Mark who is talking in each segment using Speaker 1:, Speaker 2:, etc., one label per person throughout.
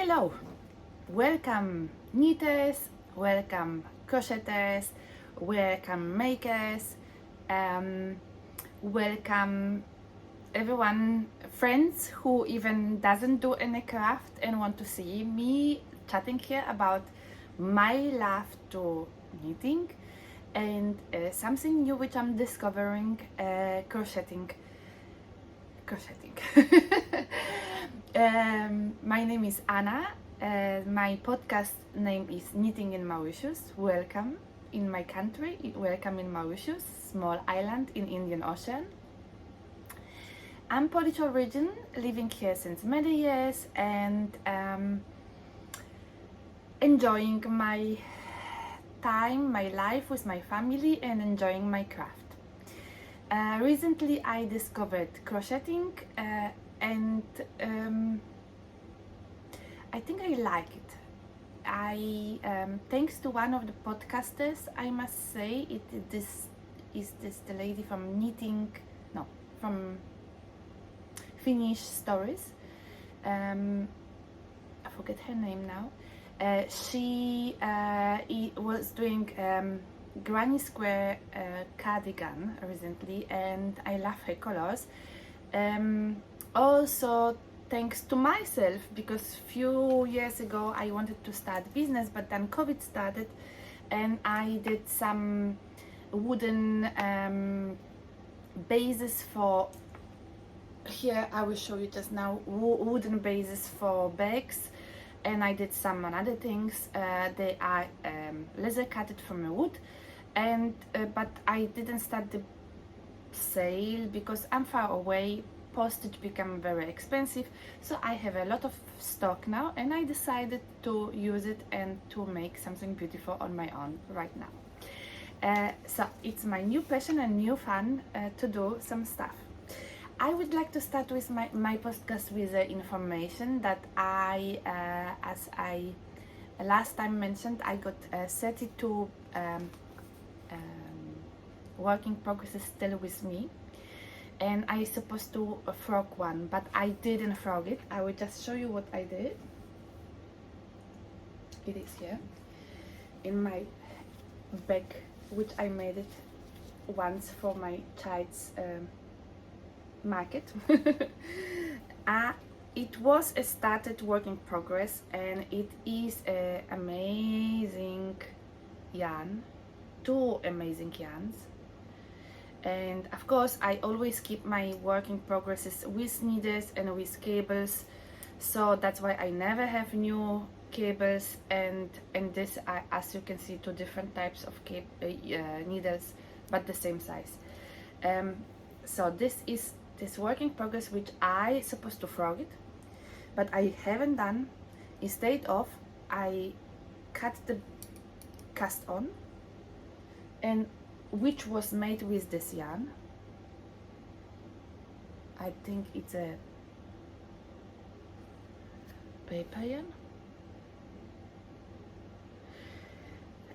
Speaker 1: Hello, welcome knitters, welcome crocheters, welcome makers, welcome everyone, friends who even doesn't do any craft and want to see me chatting here about my love to knitting and something new which I'm discovering, crocheting. My name is Anna. My podcast name is Knitting in Mauritius. Welcome in my country. Welcome in Mauritius, small island in Indian Ocean. I'm Polish origin, living here since many years and enjoying my time, my life with my family and enjoying my craft. Recently I discovered crocheting and I think I like it. Thanks to one of the podcasters, I must say, this is the lady from from Finnish Stories. I forget her name now. She was doing granny square cardigan recently and I love her colors. Also thanks to myself, because few years ago I wanted to start business, but then COVID started and I did some wooden bases for, here I will show you just now, wooden bases for bags, and I did some other things. They are laser cutted from a wood, and but I didn't start the sale because I'm far away. Postage became very expensive, so I have a lot of stock now and I decided to use it and to make something beautiful on my own right now. So it's my new passion and new fun to do some stuff. I would like to start with my podcast with the information that as I last time mentioned, I got 32 work in progress still with me, and I supposed to frog one, but I didn't frog it. I will just show you what I did. It is here in my bag, which I made it once for my child's market. It was a started work in progress and it is an amazing yarn, two amazing yarns. And of course I always keep my work in progresses with needles and with cables, so that's why I never have new cables, and this as you can see, two different types of needles but the same size. So this is this work in progress which I supposed to frog it, but I haven't done. Instead of, I cut the cast on, and which was made with this yarn. I think it's a paper yarn,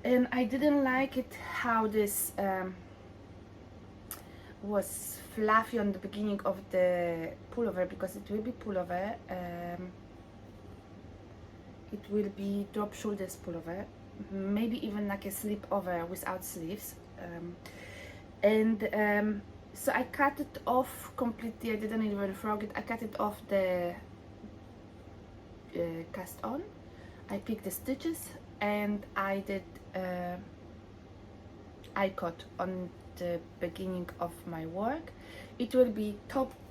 Speaker 1: and I didn't like it how this was fluffy on the beginning of the pullover, because it will be pullover, it will be drop shoulders pullover, maybe even like a slip over without sleeves. So I cut it off completely. I didn't even frog it. I cut it off the cast on. I picked the stitches and I did I cut on the beginning of my work. It will be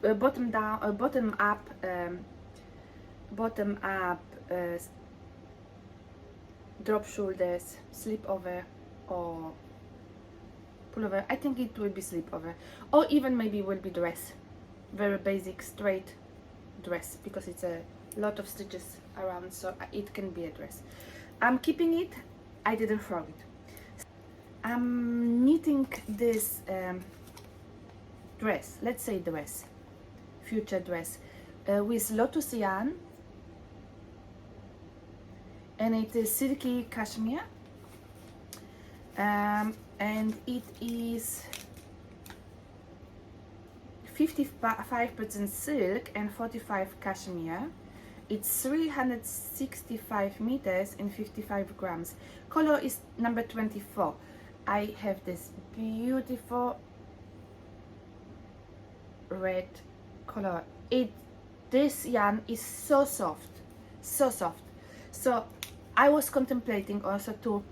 Speaker 1: bottom down, bottom up drop shoulders, slip over or pullover. I think it will be slip over, or even maybe it will be dress, very basic straight dress, because it's a lot of stitches around, so it can be a dress. I'm keeping it. I didn't frog it. I'm knitting this dress, let's say dress, future dress, with Lotus yarn, and it is Silky Cashmere, and it is 55% silk and 45 cashmere, It's 365 meters and 55 grams. Color is number 24. I have this beautiful red color. This yarn is so soft, so soft. So I was contemplating also to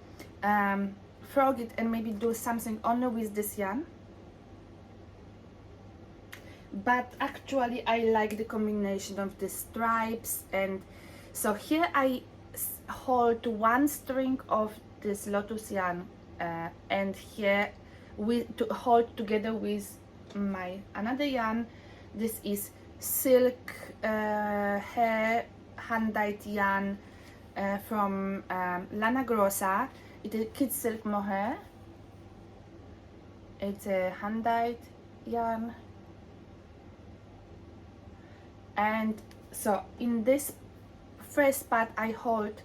Speaker 1: frog it and maybe do something only with this yarn, but actually I like the combination of the stripes. And so here I hold one string of this Lotus yarn and here to hold together with my another yarn. This is Silk Hair hand-dyed yarn from Lana Grossa. It is Kids Silk Mohair. It's a hand-dyed yarn. And so in this first part I hold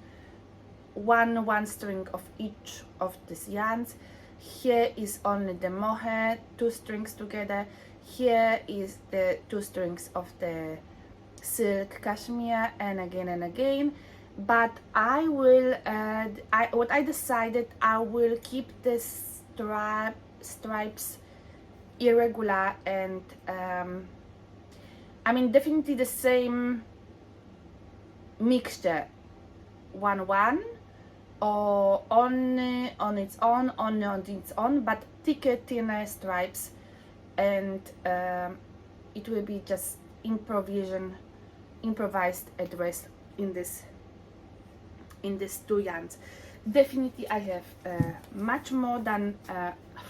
Speaker 1: one string of each of these yarns. Here is only the mohair, 2 strings together. Here is the 2 strings of the silk cashmere, and again. But I will what I decided, I will keep the stripes irregular, and I mean definitely the same mixture, 1-1, or only on its own, but thicker, thinner stripes, and it will be just improvised address in these 2 yarns. Definitely I have much more than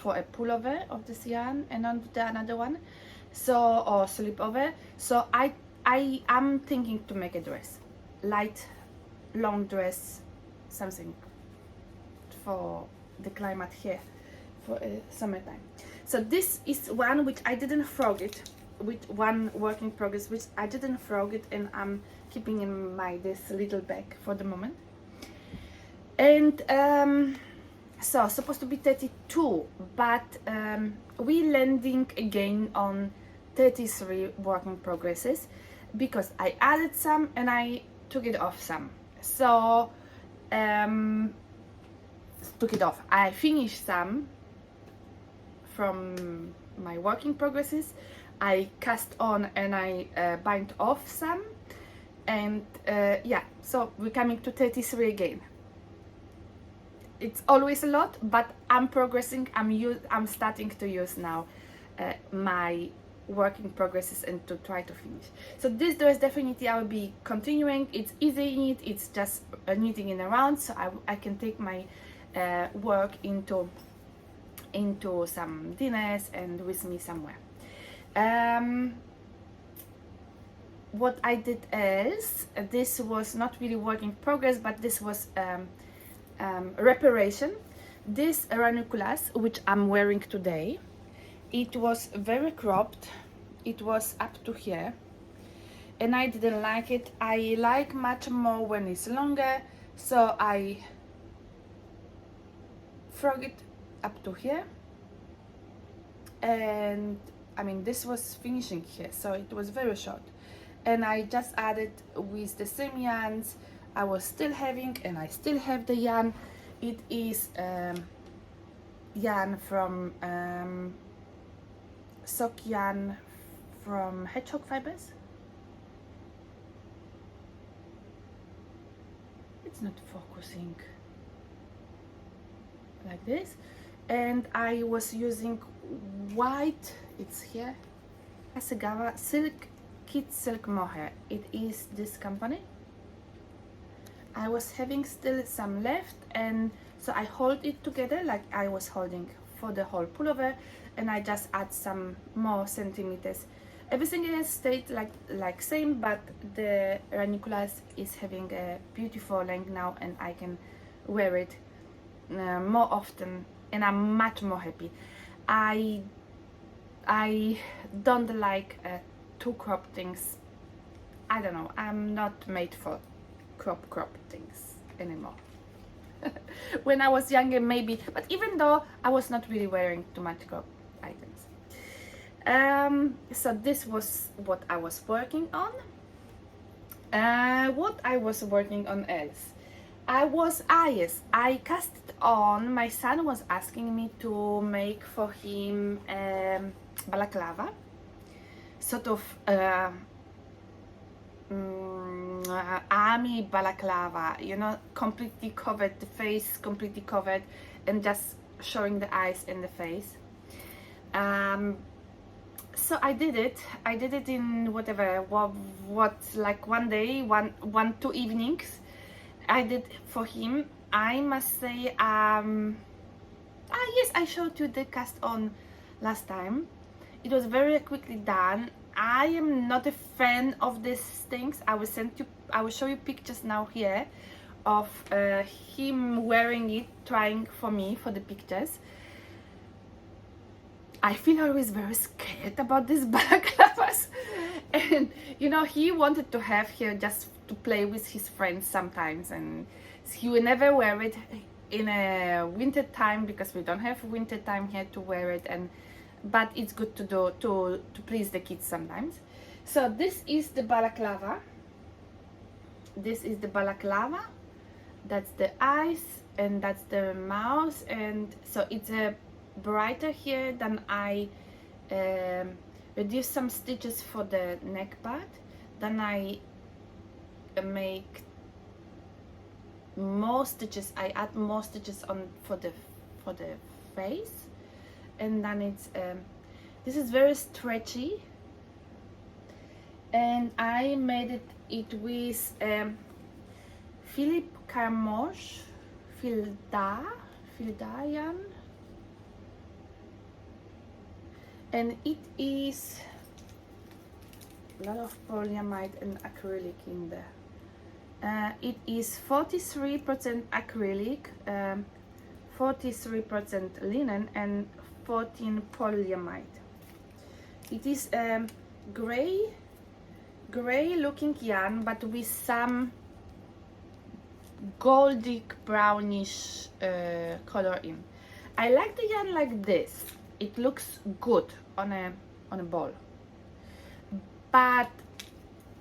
Speaker 1: for a pullover of this yarn and on the another one, so, or slipover. So I am thinking to make a dress, light long dress, something for the climate here for summertime. So this is one which I didn't frog it, with one work in progress which I didn't frog it, and I'm keeping in my this little bag for the moment. And so supposed to be 32, but we landing again on 33 work in progresses because I added some and I took it off some. So took it off. I finished some from my work in progresses. I cast on and I bind off some, and yeah, so we're coming to 33 again. It's always a lot, but I'm progressing. I'm starting to use now my work in progresses and to try to finish. So this dress definitely I will be continuing. It's easy knit. It's just knitting in around, so I can take my work into some dinners and with me somewhere. What I did is, this was not really work in progress, but this was reparation. This ranunculus which I'm wearing today, it was very cropped. It was up to here and I didn't like it. I like much more when it's longer, so I frog it up to here, and I mean this was finishing here, so it was very short, and I just added with the same yarns I was still having, and I still have the yarn. It is yarn from sock yarn from hedgehog fibers. It's not focusing like this, and I was using white, it's here, Asagava silk, Kids Silk Mohair. It is this company. I was having still some left, and so I hold it together like I was holding for the whole pullover, and I just add some more centimeters. Everything else stayed like same, but the ranunculus is having a beautiful length now, and I can wear it more often, and I'm much more happy. I don't like too cropped things. I don't know, I'm not made for crop things anymore. When I was younger maybe, but even though I was not really wearing too much crop items. So this was what I was working on. What I was working on else? Yes, I cast it on. My son was asking me to make for him balaclava, sort of army balaclava, you know, completely covered, the face completely covered, and just showing the eyes and the face. So I did it in whatever, what like one day, two evenings I did for him. I must say, yes, I showed you the cast on last time. It was very quickly done. I am not a fan of these things. I will show you pictures now here of him wearing it, trying for me for the pictures. I feel always very scared about these balaclavas, and you know, he wanted to have here just to play with his friends sometimes, and he will never wear it in a winter time because we don't have winter time here to wear it, but it's good to do to please the kids sometimes. So this is the balaclava. That's the eyes and that's the mouth, and so it's a brighter here. Then I reduce some stitches for the neck part, then I make more stitches, I add more stitches on for the face, and then it's this is very stretchy, and I made it with Philip Carmoche Filda yarn, and it is a lot of polyamide and acrylic in there. It is 43% acrylic, 43% linen, and 14 polyamide. It is gray looking yarn, but with some goldy brownish color in. I like the yarn like this. It looks good on a ball, but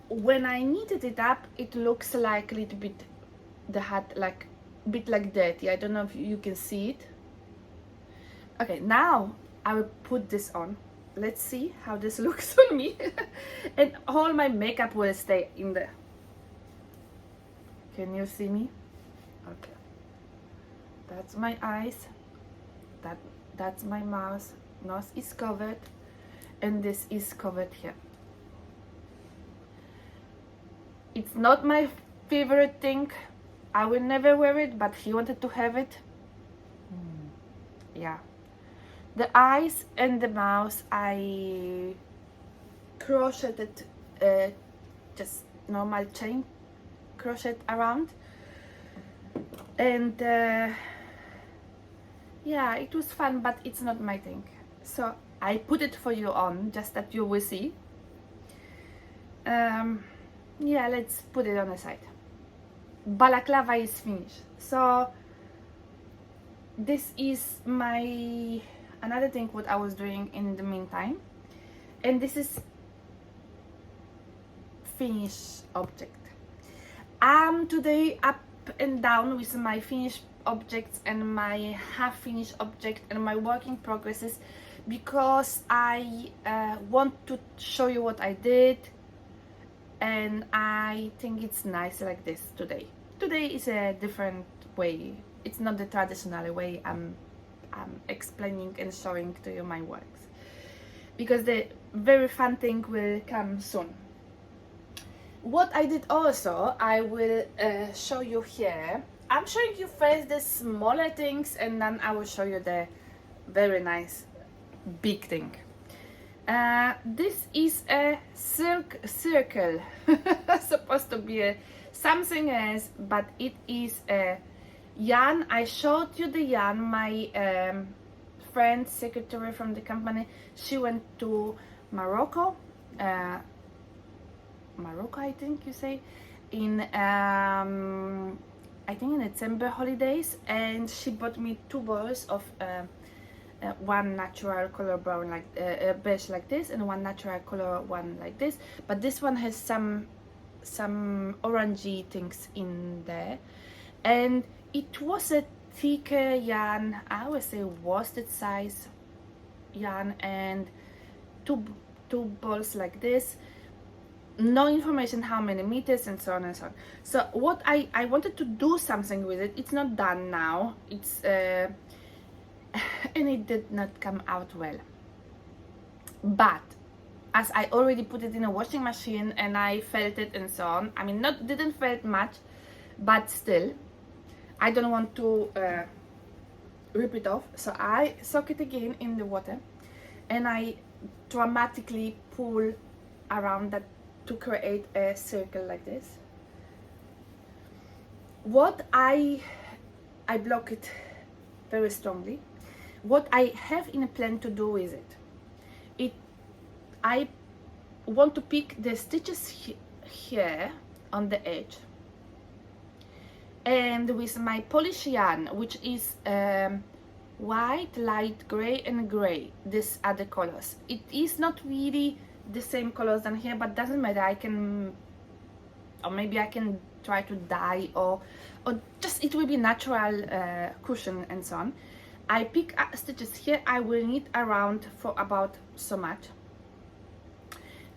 Speaker 1: when I knitted it up, it looks like a little bit the hat, like a bit like dirty. I don't know if you can see it. Okay, now I will put this on. Let's see how this looks on me. And all my makeup will stay in there. Can you see me? Okay, that's my eyes, that's my mouth. Nose is covered, and this is covered here. It's not my favorite thing. I will never wear it, but he wanted to have it. Yeah. The eyes and the mouth I crocheted, just normal chain crochet around, and yeah, it was fun, but it's not my thing. So I put it for you on, just that you will see. Yeah, let's put it on the side. Balaclava is finished. So this is my another thing what I was doing in the meantime, and this is finished object. I'm today up and down with my finished objects and my half finished object and my work in progresses, because I want to show you what I did, and I think it's nice like this today. Today is a different way. It's not the traditional way I'm explaining and showing to you my works, because the very fun thing will come soon. What I did also, I will show you here. I'm showing you first the smaller things, and then I will show you the very nice big thing. This is a circle. Supposed to be something else, but it is a yarn. I showed you the yarn. My friend, secretary from the company, she went to Morocco, I think you say, in I think in December holidays, and she bought me 2 balls of one natural color brown like beige like this, and one natural color one like this, but this one has some some orangey things in there, and it was a thicker yarn, I would say worsted size yarn, and two balls like this. No information how many meters and so on and so on. So what I wanted to do something with it. It's not done now. It's and it did not come out well. But as I already put it in a washing machine and I felt it and so on. I mean, didn't felt much, but still, I don't want to rip it off. So I soak it again in the water, and I dramatically pull around that to create a circle like this. What I block it very strongly. What I have in a plan to do with it, I want to pick the stitches here on the edge, and with my polish yarn, which is white, light gray and gray, these are the colors. It is not really the same colors than here, but doesn't matter. I can, or maybe I can try to dye, or just it will be natural cushion and so on. I pick up stitches here. I will knit around for about so much,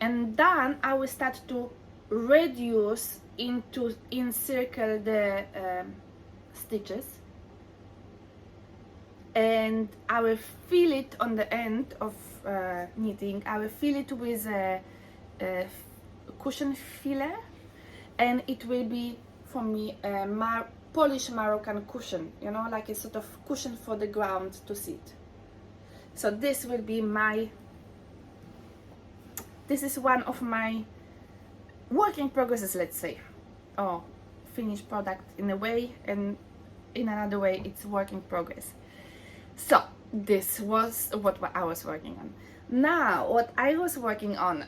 Speaker 1: and then I will start to reduce encircle the stitches, and I will fill it on the end of knitting. I will fill it with a cushion filler, and it will be for me a Polish Moroccan cushion, you know, like a sort of cushion for the ground to sit. So this will be this is one of my work in progresses, let's say, or finished product in a way, and in another way it's work in progress. So this was what I was working on. Now what I was working on,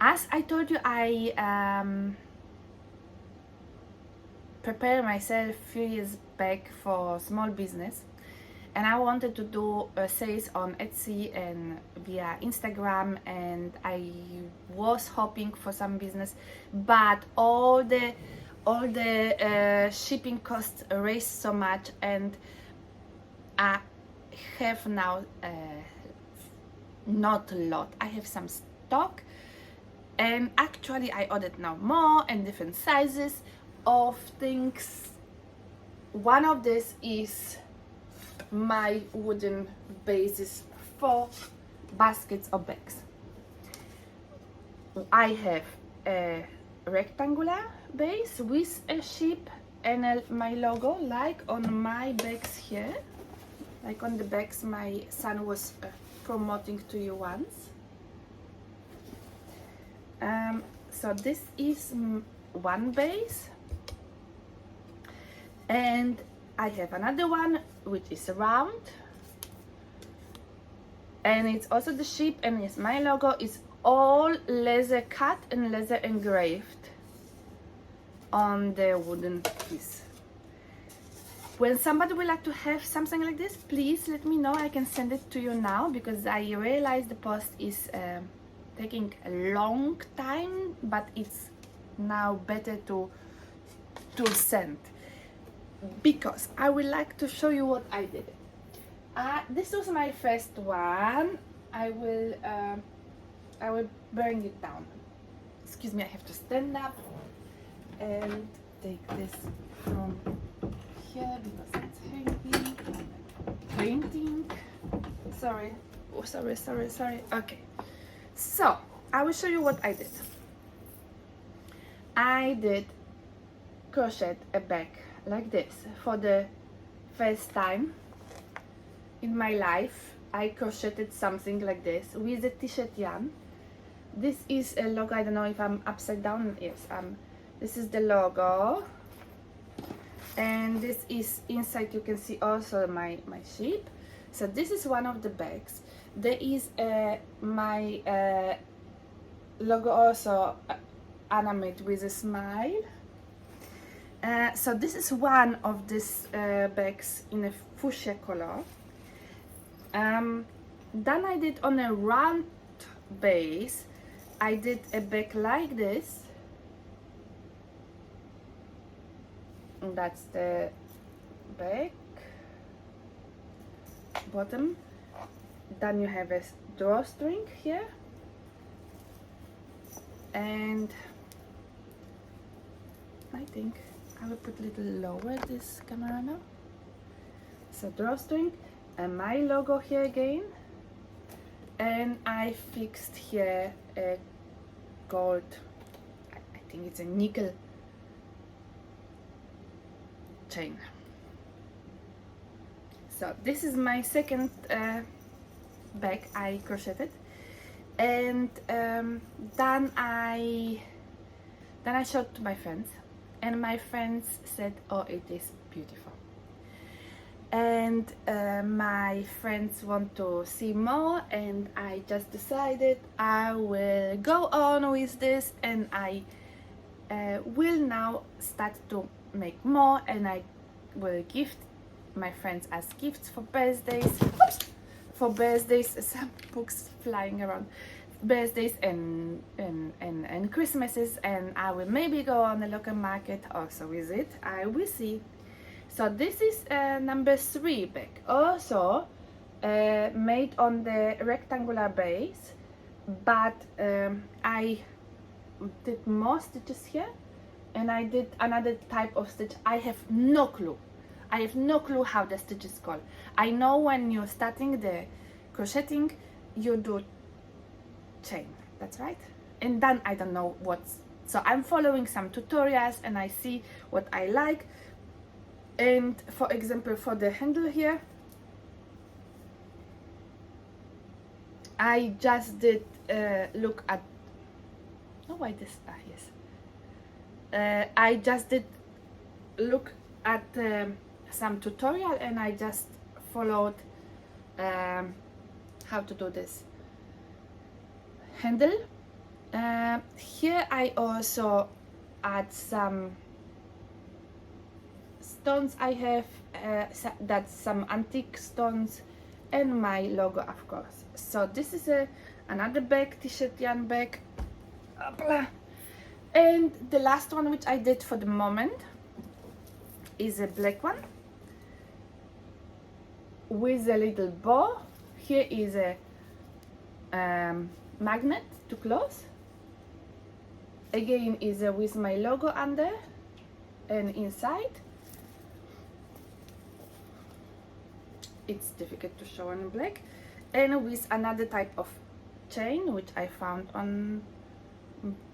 Speaker 1: as I told you, I prepared myself a few years back for small business, and I wanted to do sales on Etsy and via Instagram, and I was hoping for some business, but all the shipping costs raised so much, and I have now not a lot. I have some stock, and actually I ordered now more and different sizes of things. One of this is my wooden bases for baskets or bags. I have a rectangular base with a sheep and my logo, like on my bags here, like on the bags my son was promoting to you once. So this is one base, and I have another one which is round, and it's also the sheep, and it's my logo. Is all leather cut and leather engraved on the wooden piece. When somebody would like to have something like this, please let me know. I can send it to you now, because I realize the post is taking a long time, but it's now better to send, because I would like to show you what I did. This was my first one. I will bring it down. Excuse me, I have to stand up and take this from here because it's hanging. Painting. Sorry. Oh, sorry. Okay. So I will show you what I did. I did crochet a bag like this for the first time in my life. I crocheted something like this with a t-shirt yarn. This is a logo. I don't know if I'm upside down. Yes, this is the logo, and this is inside. You can see also my sheep. So this is one of the bags. There is my logo also animated with a smile. So this is one of these bags in a fuchsia color. Then I did on a round base I did a bag like this. And that's the back, bottom. Then you have a drawstring here, and I think I will put a little lower this camera now. So drawstring, and my logo here again, and I fixed here a gold, I think it's a nickel chain. So this is my second bag I crocheted, and then I showed to my friends, and my friends said, oh, it is beautiful. And my friends want to see more, and I just decided I will go on with this, and I will now start to make more, and I will gift my friends as gifts for birthdays. Oops! For birthdays, some books flying around, birthdays and Christmases, and I will maybe go on the local market also with it. I will see. So this is number 3 bag, also made on the rectangular base, but I did more stitches here, and I did another type of stitch. I have no clue. I have no clue how the stitch is called. I know when you're starting the crocheting, you do chain, that's right, and then I don't know what's. So I'm following some tutorials, and I see what I like. And for example, for the handle here, I just did look at, oh, why this, yes, I just did look at some tutorial, and I just followed how to do this handle. Here I also add some stones I have, that's some antique stones, and my logo, of course. So this is another bag, t-shirt yarn bag. And the last one which I did for the moment is a black one with a little bow. Here is a magnet to close. Again is with my logo under and inside. It's difficult to show on black, and with another type of chain which I found on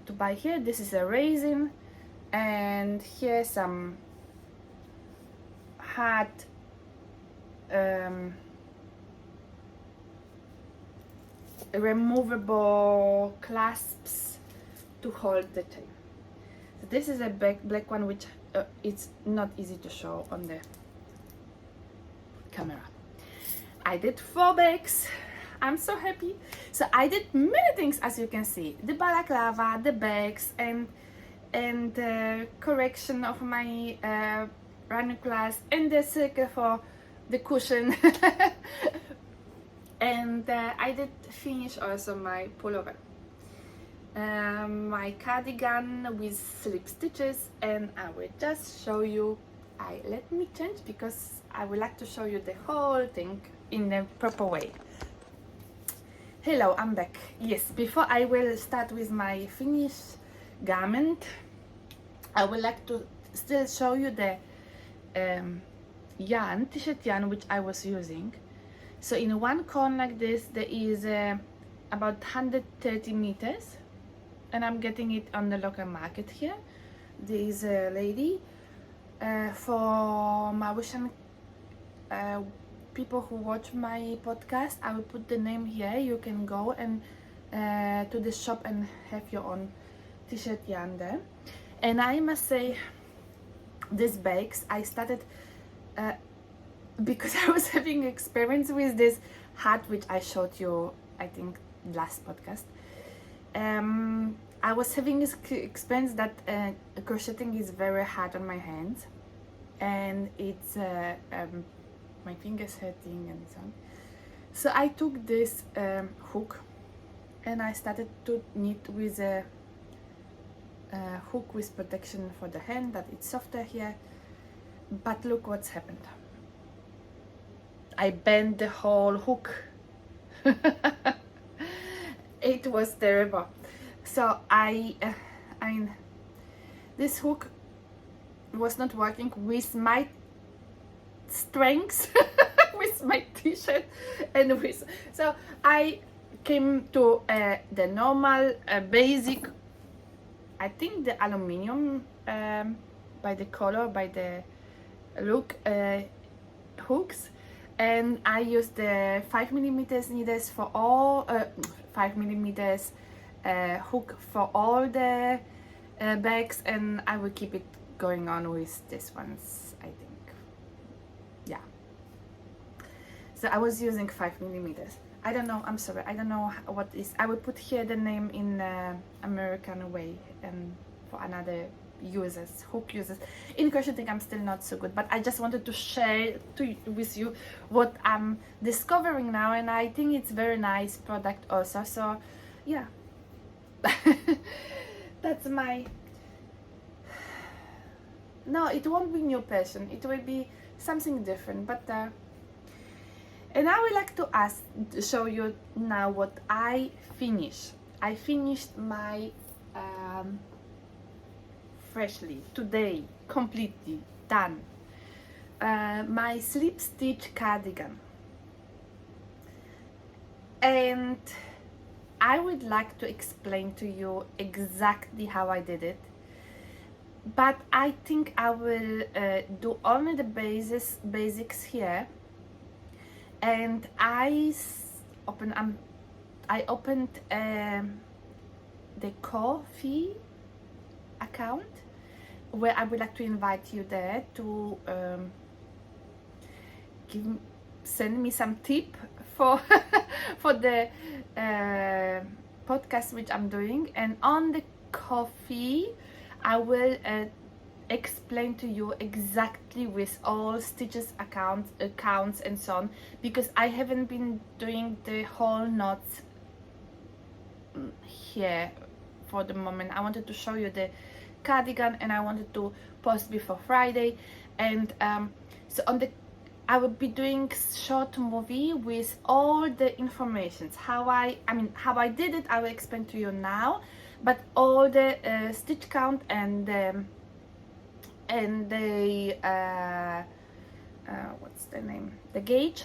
Speaker 1: to buy here. This is a raisin, and here some hard removable clasps to hold the chain. So this is a black one which it's not easy to show on the camera. I did 4 bags. I'm so happy. So I did many things, as you can see. The balaclava, the bags, and correction of my ranunculus, and the circle for the cushion. And I did finish also my pullover, my cardigan with slip stitches, and I will just show you. Let me change, because I would like to show you the whole thing in a proper way. Hello, I'm back. Yes, before I will start with my finished garment, I would like to still show you the yarn, t-shirt yarn, which I was using. So in one corner like this, there is about 130 meters, and I'm getting it on the local market here. There is a lady for Mauritian people who watch my podcast. I will put the name here. You can go and to the shop and have your own t-shirt yarn there. And I must say, these bags I started because I was having experience with this hat which I showed you, I think, last podcast. I was having this experience that crocheting is very hard on my hands, and it's my fingers hurting and so on. So I took this hook and I started to knit with a hook with protection for the hand, that it's softer here. But look what's happened. I bent the whole hook. It was terrible. So I mean, this hook was not working with my strengths, with my t-shirt, and with, so I came to the normal basic, I think the aluminium, by the color, by the look, hooks, and I used the 5mm needles for all 5mm hook for all the bags, and I will keep it going on with this ones, I think. Yeah, so I was using 5mm. I don't know, I'm sorry, I don't know what is, I will put here the name in American way, and for another users, hook users. In crocheting I'm still not so good, but I just wanted to share with you what I'm discovering now, and I think it's very nice product also. So yeah, that's my, no, it won't be new passion, it will be something different, but and I would like to show you now what I finished. I finished my freshly today, completely done, my slip stitch cardigan, and I would like to explain to you exactly how I did it, but I think I will do only the basics here. And I opened the Ko-fi account, where I would like to invite you there to send me some tip for for the podcast which I'm doing. And on the Ko-fi I will explain to you exactly with all stitches, accounts and so on, because I haven't been doing the whole knots here for the moment. I wanted to show you the cardigan, and I wanted to post before Friday, and so on the, I will be doing short movie with all the informations, how I did it. I will explain to you now, but all the stitch count and the what's the name, the gauge,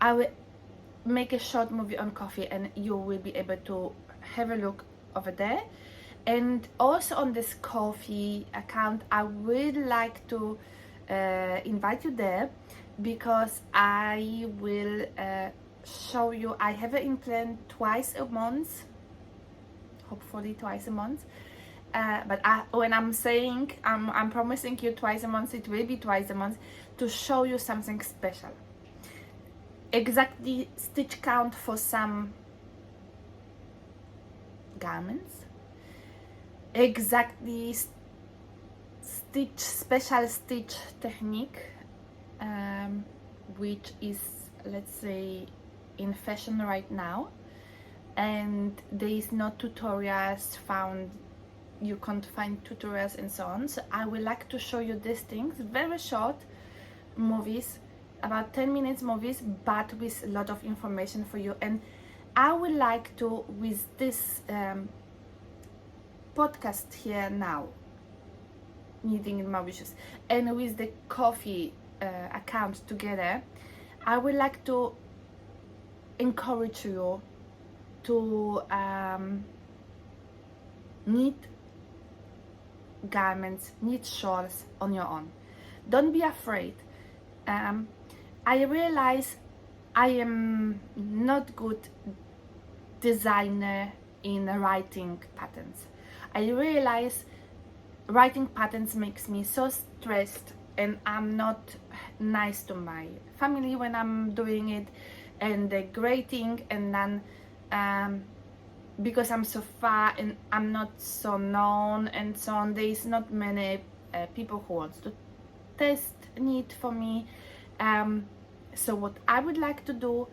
Speaker 1: I will make a short movie on Ko-fi, and you will be able to have a look over there. And also on this Ko-fi account I would like to invite you there, because I will show you, I have it in plan twice a month, hopefully twice a month. But when I'm saying I'm promising you twice a month, it will be twice a month, to show you something special. Exactly stitch count for some garments, exactly special stitch technique, which is, let's say, in fashion right now, and there is no tutorials found. You can't find tutorials and so on. So I would like to show you these things, very short movies, about 10 minutes movies, but with a lot of information for you. And I would like to, with this podcast here now, Knitting in Mauritius, and with the Ko-fi account together, I would like to encourage you to knit garments, knit shawls on your own. Don't be afraid. I realize I am not good designer in writing patterns. I realize writing patterns makes me so stressed, and I'm not nice to my family when I'm doing it, and the grading, and then because I'm so far and I'm not so known and so on, there is not many people who wants to test knit for me. So what I would like to do,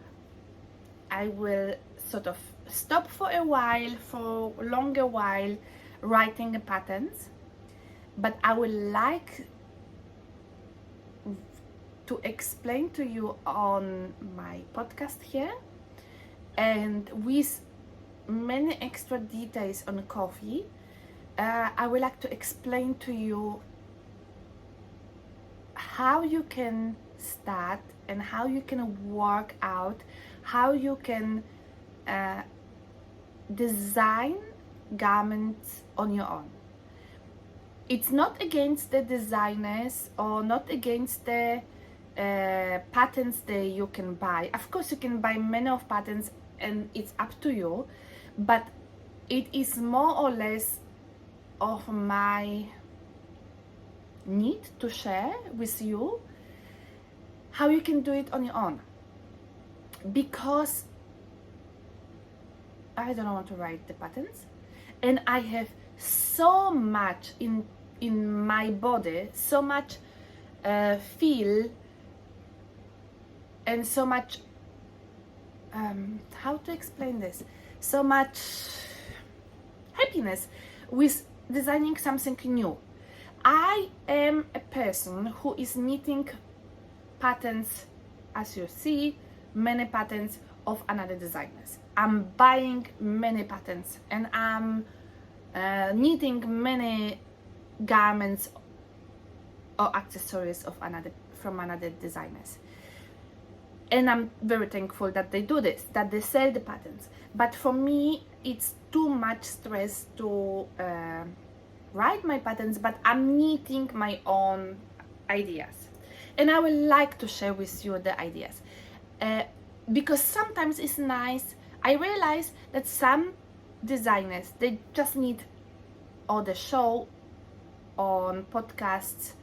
Speaker 1: I will sort of stop for a while, for a longer while, writing the patterns, but I would like to explain to you on my podcast here, and with many extra details on coffee. I would like to explain to you how you can start and how you can work out, how you can design garments on your own. It's not against the designers or not against the patterns that you can buy. Of course, you can buy many of patterns and it's up to you, but it is more or less of my need to share with you how you can do it on your own, because I don't want to write the patterns and I have so much in my body, so much feel and so much how to explain this, so much happiness with designing something new. I am a person who is knitting patterns, as you see, many patterns of another designers. I'm buying many patterns and I'm knitting many garments or accessories of from another designers. And I'm very thankful that they do this, that they sell the patterns. But for me, it's too much stress to write my patterns, but I'm knitting my own ideas. And I would like to share with you the ideas. Because sometimes it's nice. I realize that some designers, they just need, or the show on podcasts,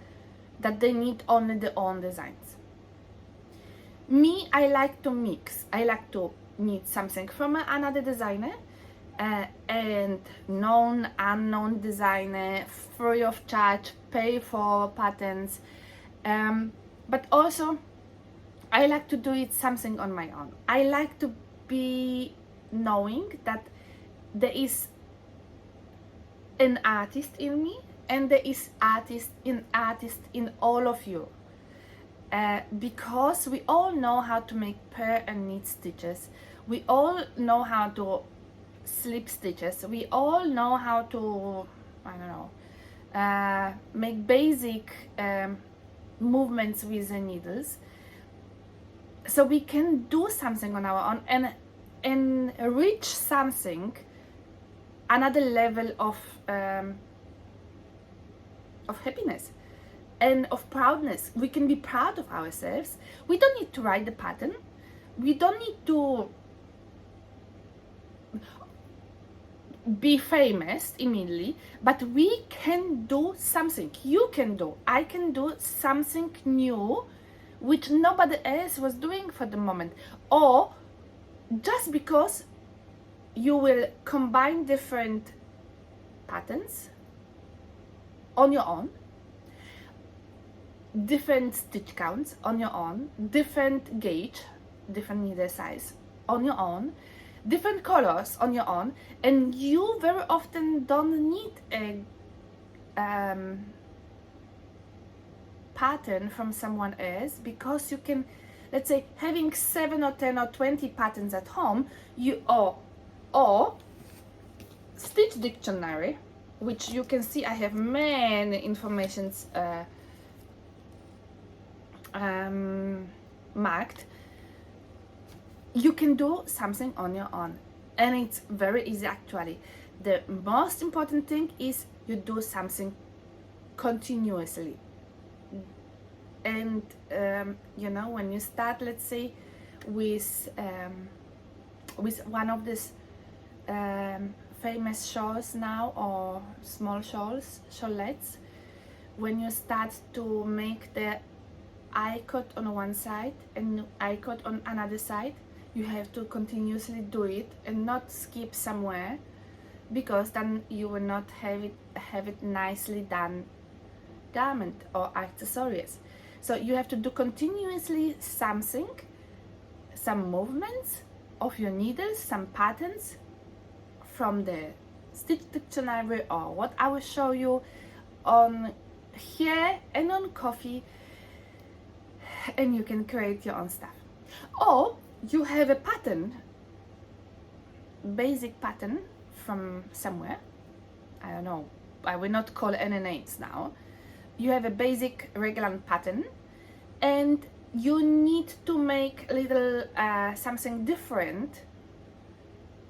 Speaker 1: that they need only their own designs. Me, I like to mix. I like to knit something from another designer and known, unknown designer, free of charge, pay for patterns. But also, I like to do it something on my own. I like to be knowing that there is an artist in me and there is artist in all of you. Because we all know how to make purl and knit stitches, we all know how to slip stitches, we all know how to, I don't know, make basic movements with the needles, so we can do something on our own and reach something, another level of happiness and of proudness. We can be proud of ourselves. We don't need to write the pattern. We don't need to be famous immediately, but we can do something. You can do, I can do something new which nobody else was doing for the moment. Or just because you will combine different patterns on your own, different stitch counts on your own, different gauge, different needle size on your own, different colors on your own, and you very often don't need a pattern from someone else, because you can, let's say, having 7 or 10 or 20 patterns at home, you or stitch dictionary, which you can see I have many informations marked. You can do something on your own, and it's very easy actually. The most important thing is you do something continuously. And you know, when you start, let's say, with one of these famous shawls now, or small shawlettes, when you start to make the I-cut on one side and I-cut on another side, you have to continuously do it and not skip somewhere, because then you will not have it nicely done garment or accessories. So you have to do continuously something, some movements, of your needles some patterns from the stitch dictionary or what I will show you on here and on coffee, and you can create your own stuff. Or you have a pattern, basic pattern from somewhere, I don't know, I will not call any names now. You have a basic regular pattern and you need to make a little something different,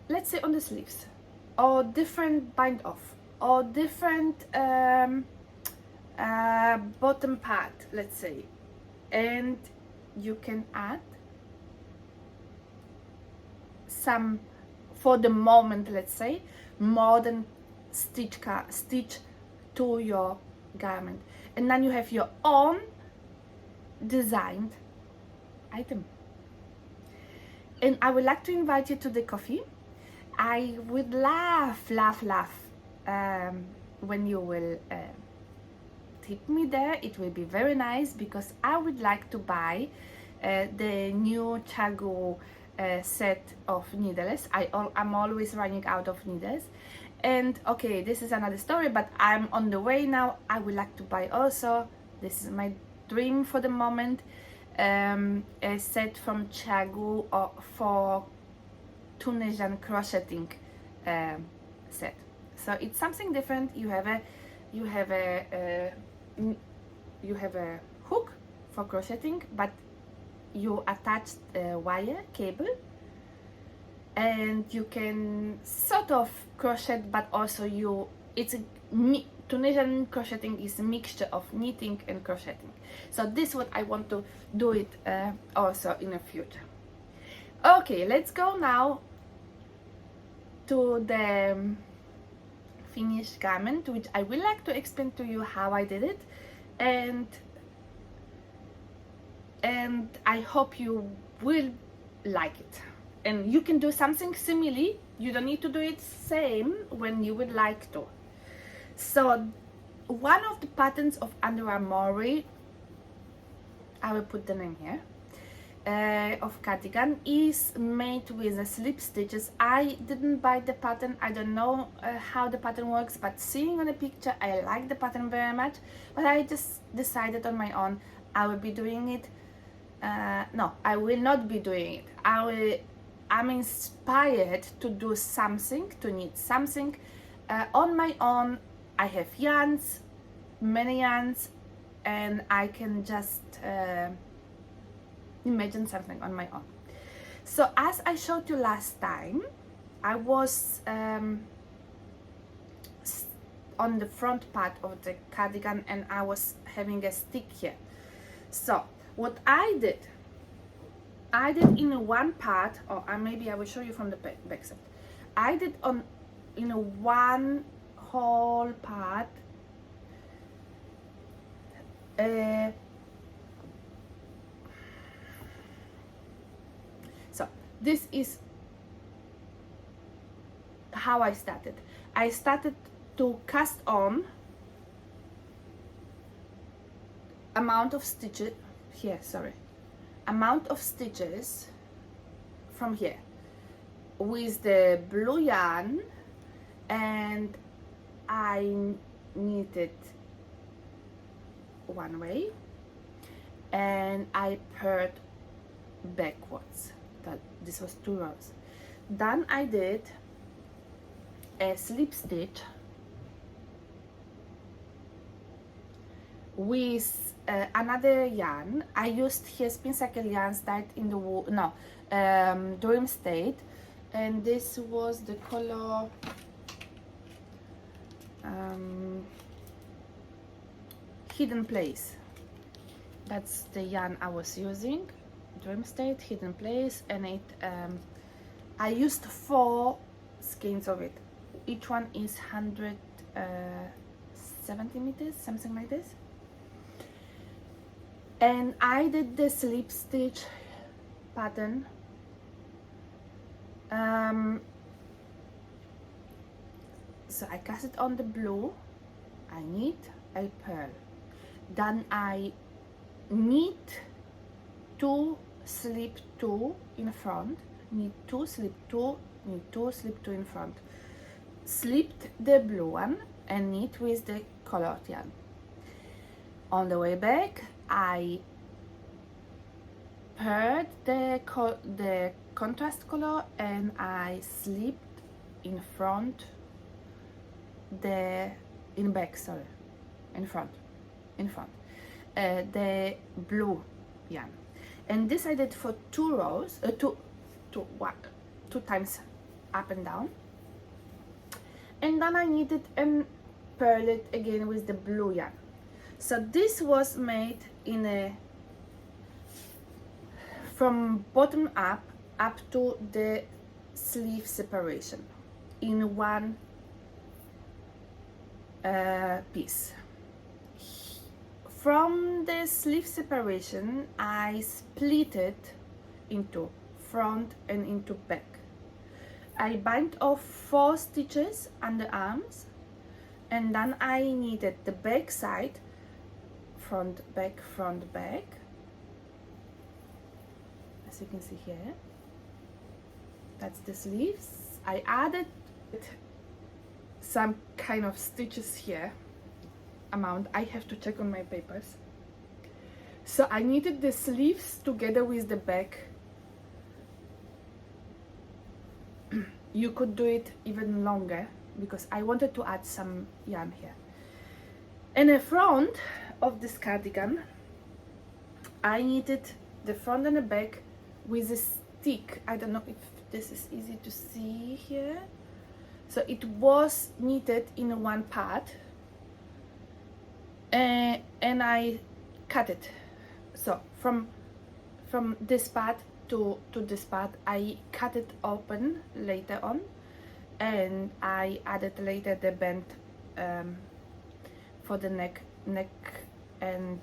Speaker 1: let's say on the sleeves, or different bind off, or different bottom part, let's say, and you can add some, for the moment, let's say, modern stitch to your garment, and then you have your own designed item. And I would like to invite you to the coffee. I would laugh when you will tip me there. It will be very nice, because I would like to buy the new Chagu set of needles. I'm always running out of needles, and okay, this is another story, but I'm on the way now. I would like to buy also, this is my dream for the moment, a set from Chagu for Tunisian crocheting set. So it's something different. You have a hook for crocheting, but you attach a wire cable, and you can sort of crochet, but also Tunisian crocheting is a mixture of knitting and crocheting. So this is what I want to do it also in the future. Okay, let's go now to the finished garment, which I would like to explain to you how I did it, and I hope you will like it. And you can do something similar. You don't need to do it same when you would like to. So one of the patterns of ANGORA, I will put the name here, of cardigan, is made with the slip stitches. I didn't buy the pattern. I don't know how the pattern works, but seeing on the picture, I like the pattern very much. But I just decided on my own I will be doing it. No, I will not be doing it. I'm inspired to do something, to knit something on my own. I have yarns, many yarns, and I can just imagine something on my own. So as I showed you last time, I was on the front part of the cardigan, and I was having a stick here. So what I did in one part, or maybe I will show you from the back side. I did in one whole part so this is how I started. I started to cast on amount of stitches here, amount of stitches from here with the blue yarn, and I knitted one way and I purled backwards. This was 2 rows. Then I did a slip stitch with another yarn. I used here spin cycle yarns dyed in the wool, no, Dream State, and this was the color Hidden Place. That's the yarn I was using, Dream State, Hidden Place, and it I used 4 skeins of it. Each one is 170 meters, something like this. And I did the slip stitch pattern. So I cast it on the blue, I knit, I purl, then I knit 2, slip 2 in front, knit 2, slip 2, knit 2, slip 2 in front, slipped the blue one and knit with the colored yarn. On the way back I paired the contrast color and I slipped in front the in front the blue yarn, and this I did for 2 rows, two times up and down, and then I knitted and paired it again with the blue yarn. So this was made in a from bottom up to the sleeve separation in one piece. From the sleeve separation I split it into front and into back. I bind off 4 stitches on the arms, and then I knitted the back side, front back, as you can see here. That's the sleeves. I added some kind of stitches here, amount I have to check on my papers. So I knitted the sleeves together with the back. You could do it even longer because I wanted to add some yarn here. In the front of this cardigan I knitted the front and the back with a stick. I don't know if this is easy to see here. So it was knitted in one part, and I cut it. So from this part to this part I cut it open later on, and I added later the band for the neck and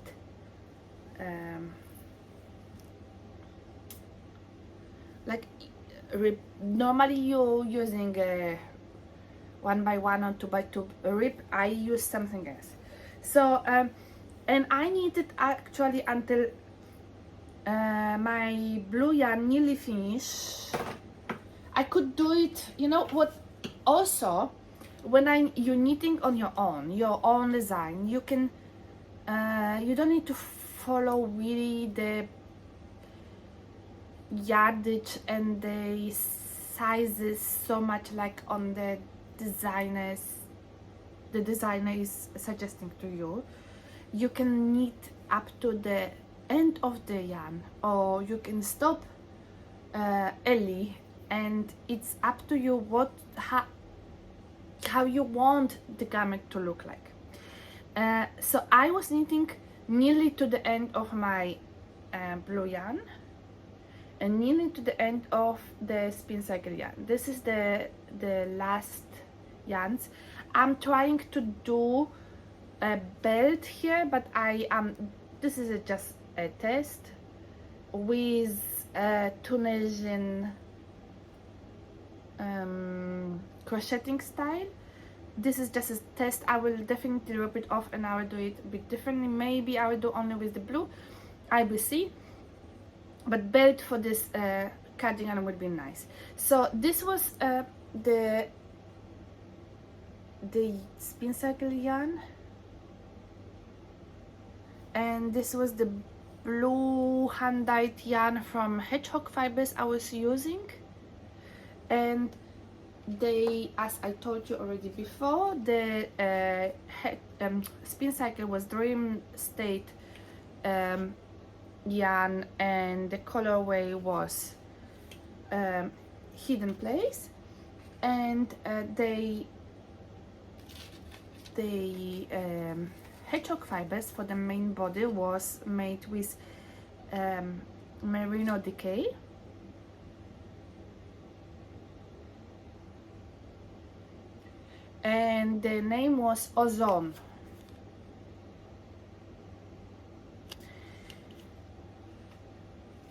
Speaker 1: like normally you're using a 1x1 or 2x2 rib. I use something else. So and I knitted actually until my blue yarn nearly finished. I could do it, you know what, also when you're knitting on your own design, you can you don't need to follow really the yardage and the sizes so much like on the designer is suggesting to you. You can knit up to the end of the yarn, or you can stop early, and it's up to you how you want the garment to look like. So I was knitting nearly to the end of my blue yarn and nearly to the end of the spin cycle yarn. This is the last yarns. I'm trying to do a belt here, but this is just a test with Tunisian crocheting style. This is just a test. I will definitely rip it off and I will do it a bit differently. Maybe I will do only with the blue, I will see, but belt for this cardigan would be nice. So this was the spin cycle yarn, and this was the blue hand-dyed yarn from hedgehog fibers I was using, and they, as I told you already before, the spin cycle was Dream State yarn, and the colorway was Hidden Place, and the hedgehog fibers for the main body was made with merino decay, and the name was Ozone.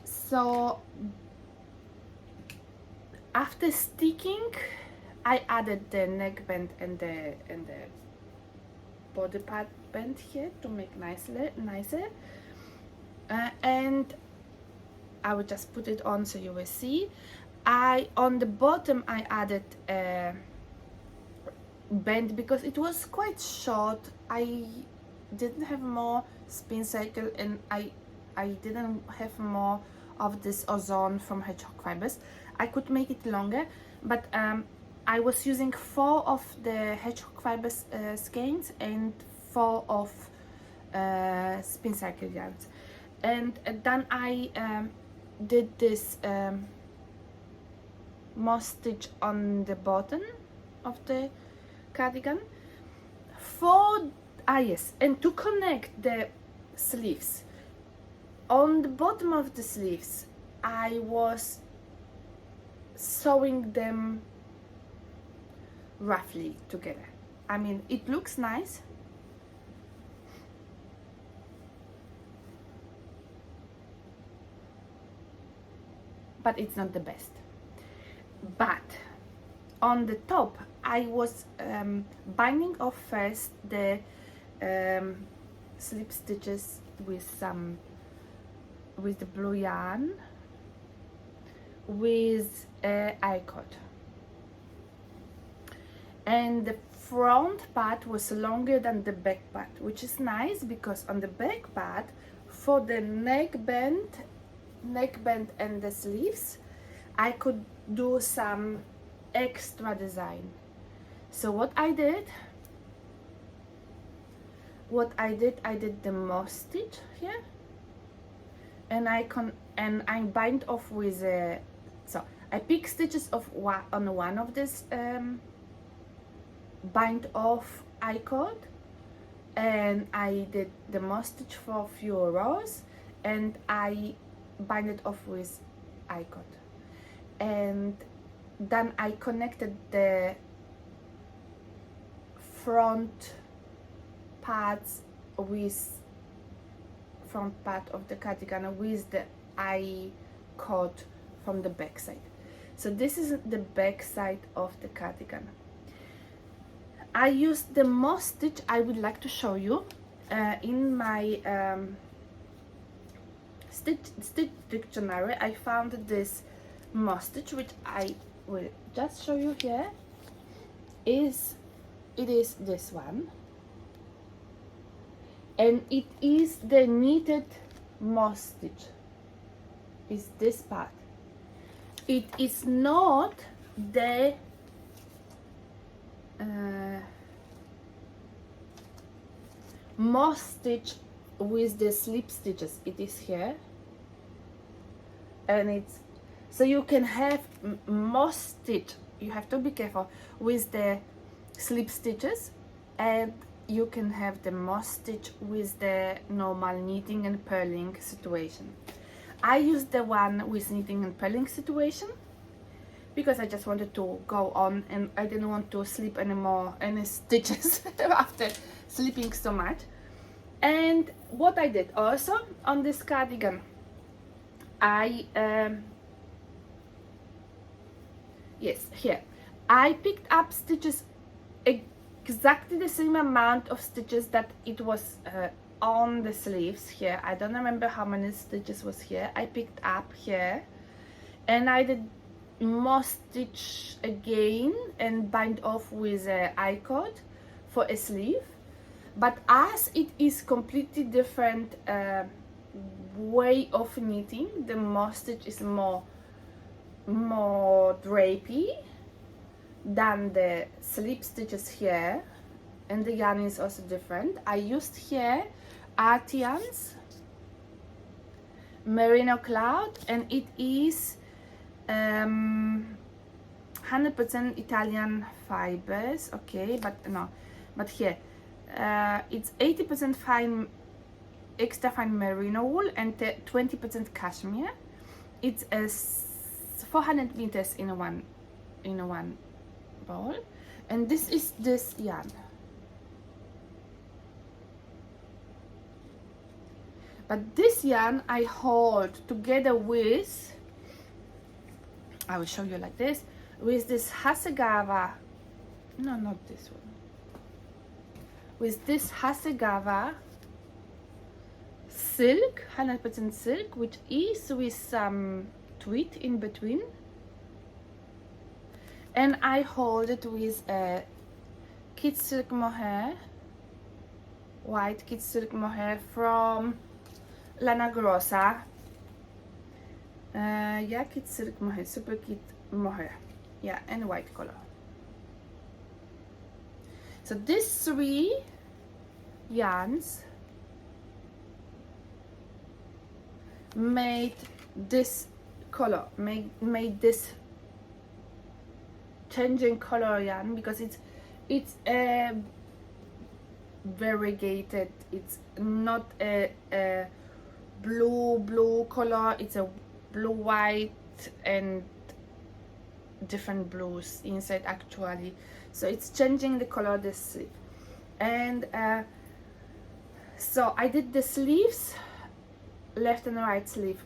Speaker 1: So after sticking, I added the neckband and the body part band here to make nicer, and I will just put it on so you will see. on the bottom I added a band because it was quite short. I didn't have more spin cycle, and I didn't have more of this ozone from hedgehog fibers. I could make it longer, but I was using 4 of the hedgehog fibers skeins and 4 of spin cycle yarns, and then I did this moss stitch on the bottom of the cardigan for yes, and to connect the sleeves. On the bottom of the sleeves I was sewing them roughly together. I mean, it looks nice, but it's not the best. But on the top I was binding off first the slip stitches with the blue yarn with I-cord, and the front part was longer than the back part, which is nice because on the back part, for the neckband and the sleeves, I could do some extra design. So what I did, I did the moss stitch here, and I bind off with a, so I pick stitches of on one of this bind off I-cord, and I did the moss stitch for a few rows, and I bind it off with I-cord, and then I connected the front parts with front part of the cardigan with the I-cord from the back side. So this is the back side of the cardigan. I used the moss stitch. I would like to show you in my stitch dictionary. I found this moss stitch, which I will just show you here. It is this one, and it is the knitted moss stitch. Is this part. It is not the moss stitch with the slip stitches. It is here, and it's, so you can have moss stitch, you have to be careful with the slip stitches, and you can have the moss stitch with the normal knitting and purling situation. I used the one with knitting and purling situation because I just wanted to go on, and I didn't want to slip any stitches after slipping so much. And what I did also on this cardigan, I yes, here I picked up stitches, exactly the same amount of stitches that it was on the sleeves here. I don't remember how many stitches was here. I picked up here, and I did moss stitch again and bind off with a I-cord for a sleeve. But as it is completely different way of knitting, the moss stitch is more drapey than the slip stitches here, and the yarn is also different. I used here Artians Merino Cloud, and it is 100% Italian fibers, okay, but no, but here it's 80% fine, extra fine merino wool and 20% cashmere. It's 400 meters in one ball, and this is this yarn. But this yarn I hold together with, I will show you like this, with this Hasegawa, no, not this one, with this Hasegawa silk, 100% silk, which is with some tweed in between, and I hold it with a Kids Silk Mohair, white Kids Silk Mohair from Lana Grossa. Yeah, Kids Silk Mohair, Super Kid Mohair, yeah, and white color. So these 3 yarns made this color, made this changing color yarn, because it's a variegated, it's not a blue color, it's a blue, white, and different blues inside actually, so it's changing the color of the sleeve. And so I did the sleeves, left and right sleeve,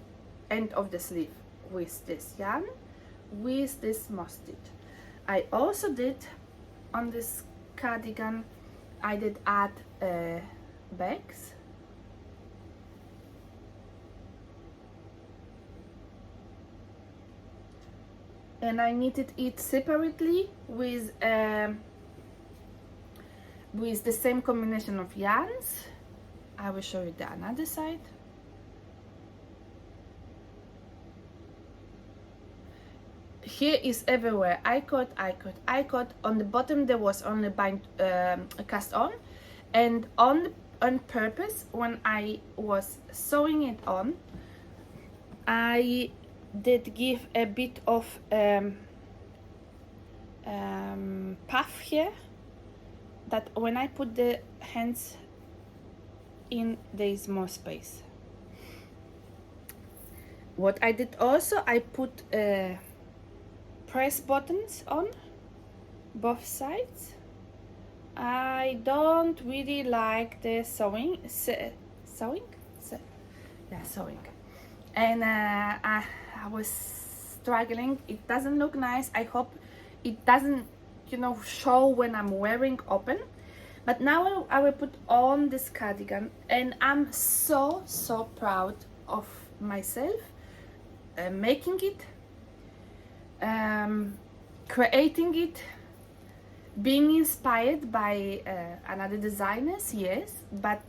Speaker 1: end of the sleeve, with this yarn, with this moss stitch. I also did on this cardigan, I did add bags, and I knitted it separately with the same combination of yarns. I will show you the another side. Here is everywhere I cut. On the bottom there was only cast on, and on purpose, when I was sewing it on, I did give a bit of puff here, that when I put the hands in, there is more space. What I did also, I put press buttons on both sides. I don't really like the sewing, and I was struggling. It doesn't look nice. I hope it doesn't, you know, show when I'm wearing open. But now I will put on this cardigan, and I'm so proud of myself, making it, creating it, being inspired by another designers, yes, but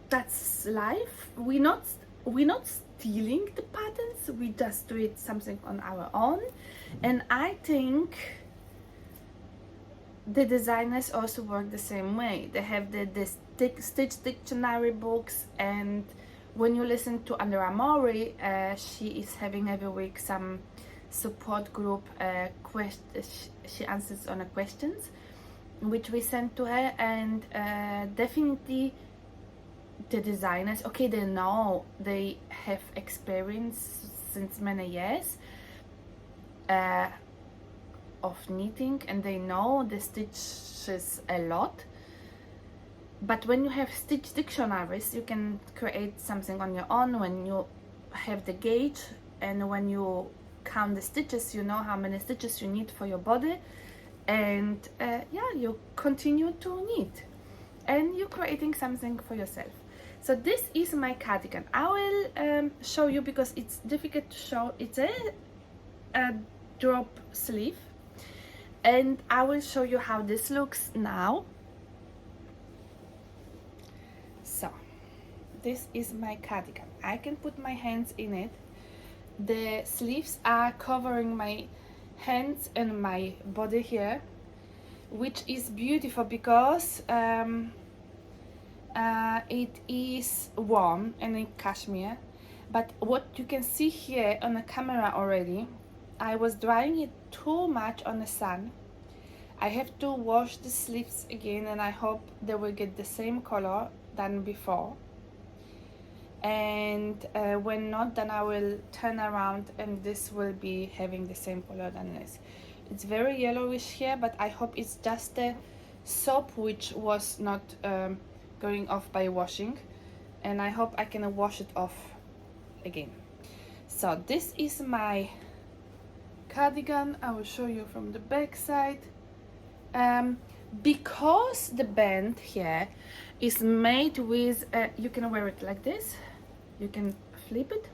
Speaker 1: that's life. We're not stealing the patterns, we just do it something on our own. And I think the designers also work the same way. They have the stitch dictionary books, and when you listen to Andrea Mori, she is having every week some support group, she answers on the questions which we send to her, and definitely the designers, okay, they know, they have experience since many years of knitting, and they know the stitches a lot. But when you have stitch dictionaries, you can create something on your own. When you have the gauge, and when you count the stitches, you know how many stitches you need for your body, and yeah, you continue to knit, and you're creating something for yourself. So this is my cardigan. I will show you, because it's difficult to show. It's a drop sleeve, and I will show you how this looks now. So this is my cardigan. I can put my hands in it. The sleeves are covering my hands and my body here, which is beautiful because it is warm and in cashmere. But what you can see here on the camera already, I was drying it too much on the sun. I have to wash the sleeves again, and I hope they will get the same color than before. And when not, then I will turn around and this will be having the same color than this. It's very yellowish here, but I hope it's just the soap which was not going off by washing, and I hope I can wash it off again. So this is my cardigan. I will show you from the back side. Because the band here is made with you can wear it like this, you can flip it,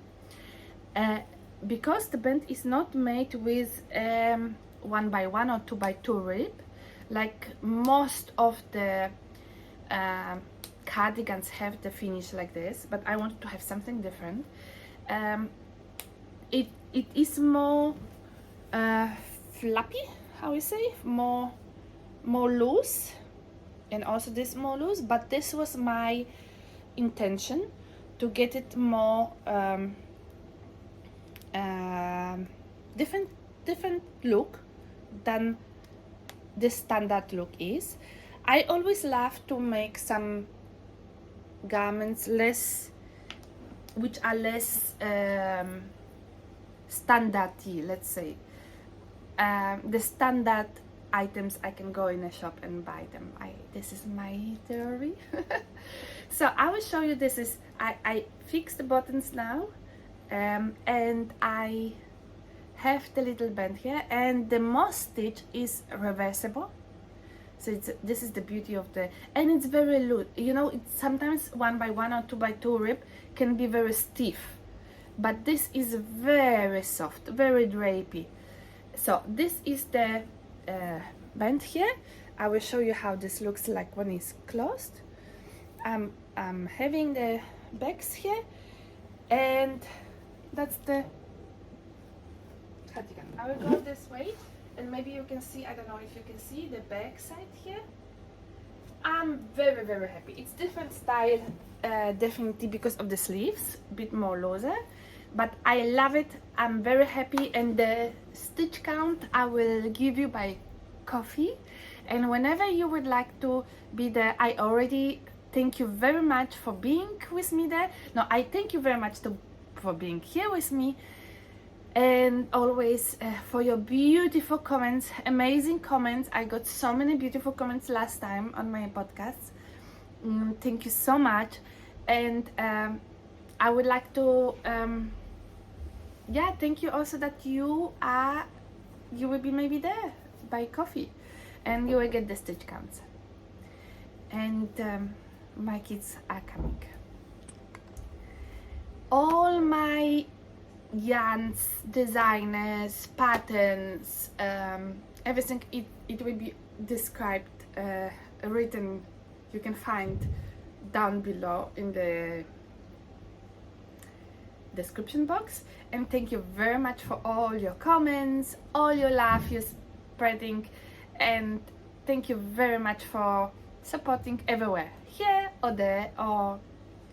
Speaker 1: because the band is not made with 1x1 or 2x2 rib, like most of the cardigans have the finish like this, but I wanted to have something different. It is more fluffy, how you say, more loose, and also this more loose, but this was my intention, to get it more different look than the standard look is. I always love to make some garments which are less standardy, let's say. The standard items, I can go in a shop and buy them. This is my theory. So I will show you. This is I fixed the buttons now, and I have the little band here, and the moss stitch is reversible. So this is the beauty of and it's very loose. You know, it's sometimes 1x1 or 2x2 rib can be very stiff, but this is very soft, very drapey. So this is the band here. I will show you how this looks like when it's closed. I'm having the backs here, and that's the cardigan. I will go this way, and maybe you can see, I don't know if you can see the back side here. I'm very, very happy. It's different style, definitely because of the sleeves, a bit more looser, but I love it. I'm very happy, and the stitch count I will give you by coffee, and whenever you would like to be there, I already thank you very much for being with me there. No, I thank you very much for being here with me, and always for your beautiful comments, amazing comments. I got so many beautiful comments last time on my podcast. Thank you so much, and I would like to thank you also that you will be maybe there by coffee, and you will get the stitch counts, and my kids are coming. All my yarns, designers, patterns, everything, it will be described, written, you can find down below in the description box. And thank you very much for all your comments, all your love you're spreading, and thank you very much for supporting everywhere, here or there, or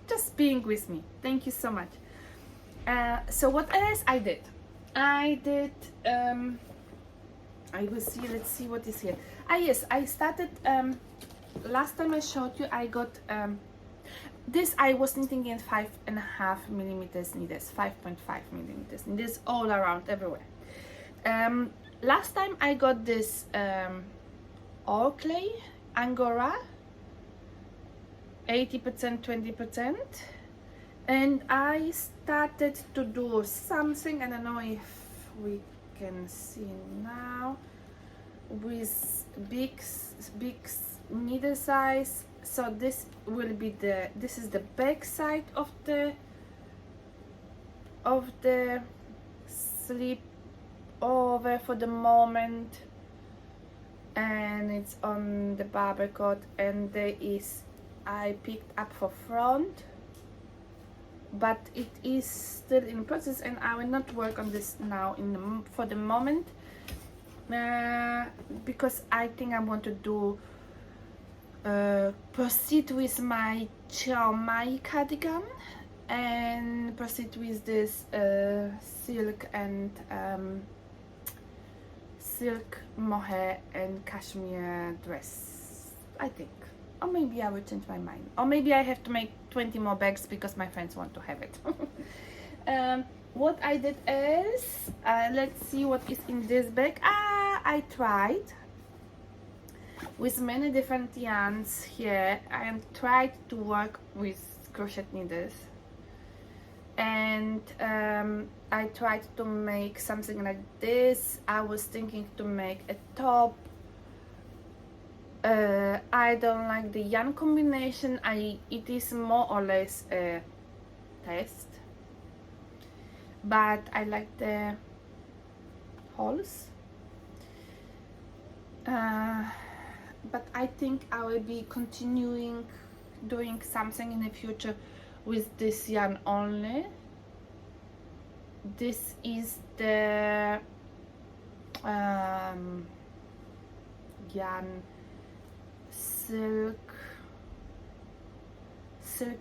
Speaker 1: just being with me. Thank you so much. So what else I did? I will see, let's see what is here. Yes, I started, last time I showed you, I got, this I was knitting in 5.5 millimeters needles, 5.5 millimeters needles all around, everywhere. Last time I got this ORKNEY ANGORA, 80%, 20%. And I started to do something, I don't know if we can see now, with big needle size. So this will be this is the back side of the slip over for the moment, and it's on the barber cord, and there is, I picked up for front, but it is still in process, and I will not work on this now for the moment, because I think I want to do proceed with my Mosaic Cardigan, and proceed with this silk and silk mohair and cashmere dress, I think. Or maybe I will change my mind, or maybe I have to make 20 more bags because my friends want to have it. What I did is, let's see what is in this bag. I tried with many different yarns here, and tried to work with crochet needles, and I tried to make something like this. I was thinking to make a top. I don't like the yarn combination. It is more or less a test, but I like the holes. But I think I will be continuing doing something in the future with this yarn only. This is the yarn silk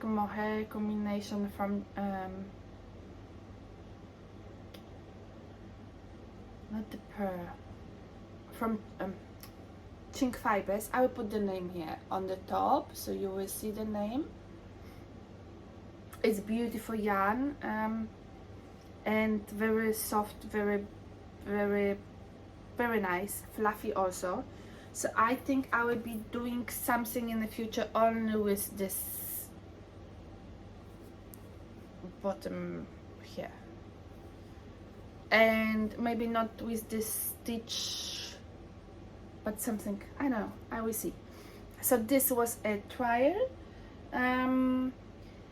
Speaker 1: mohair combination from not the pearl, from Chink Fibers. I will put the name here on the top so you will see the name. It's beautiful yarn, and very soft, very nice, fluffy also. So I think I will be doing something in the future only with this bottom here, and maybe not with this stitch, but something, I don't know, I will see. So this was a trial.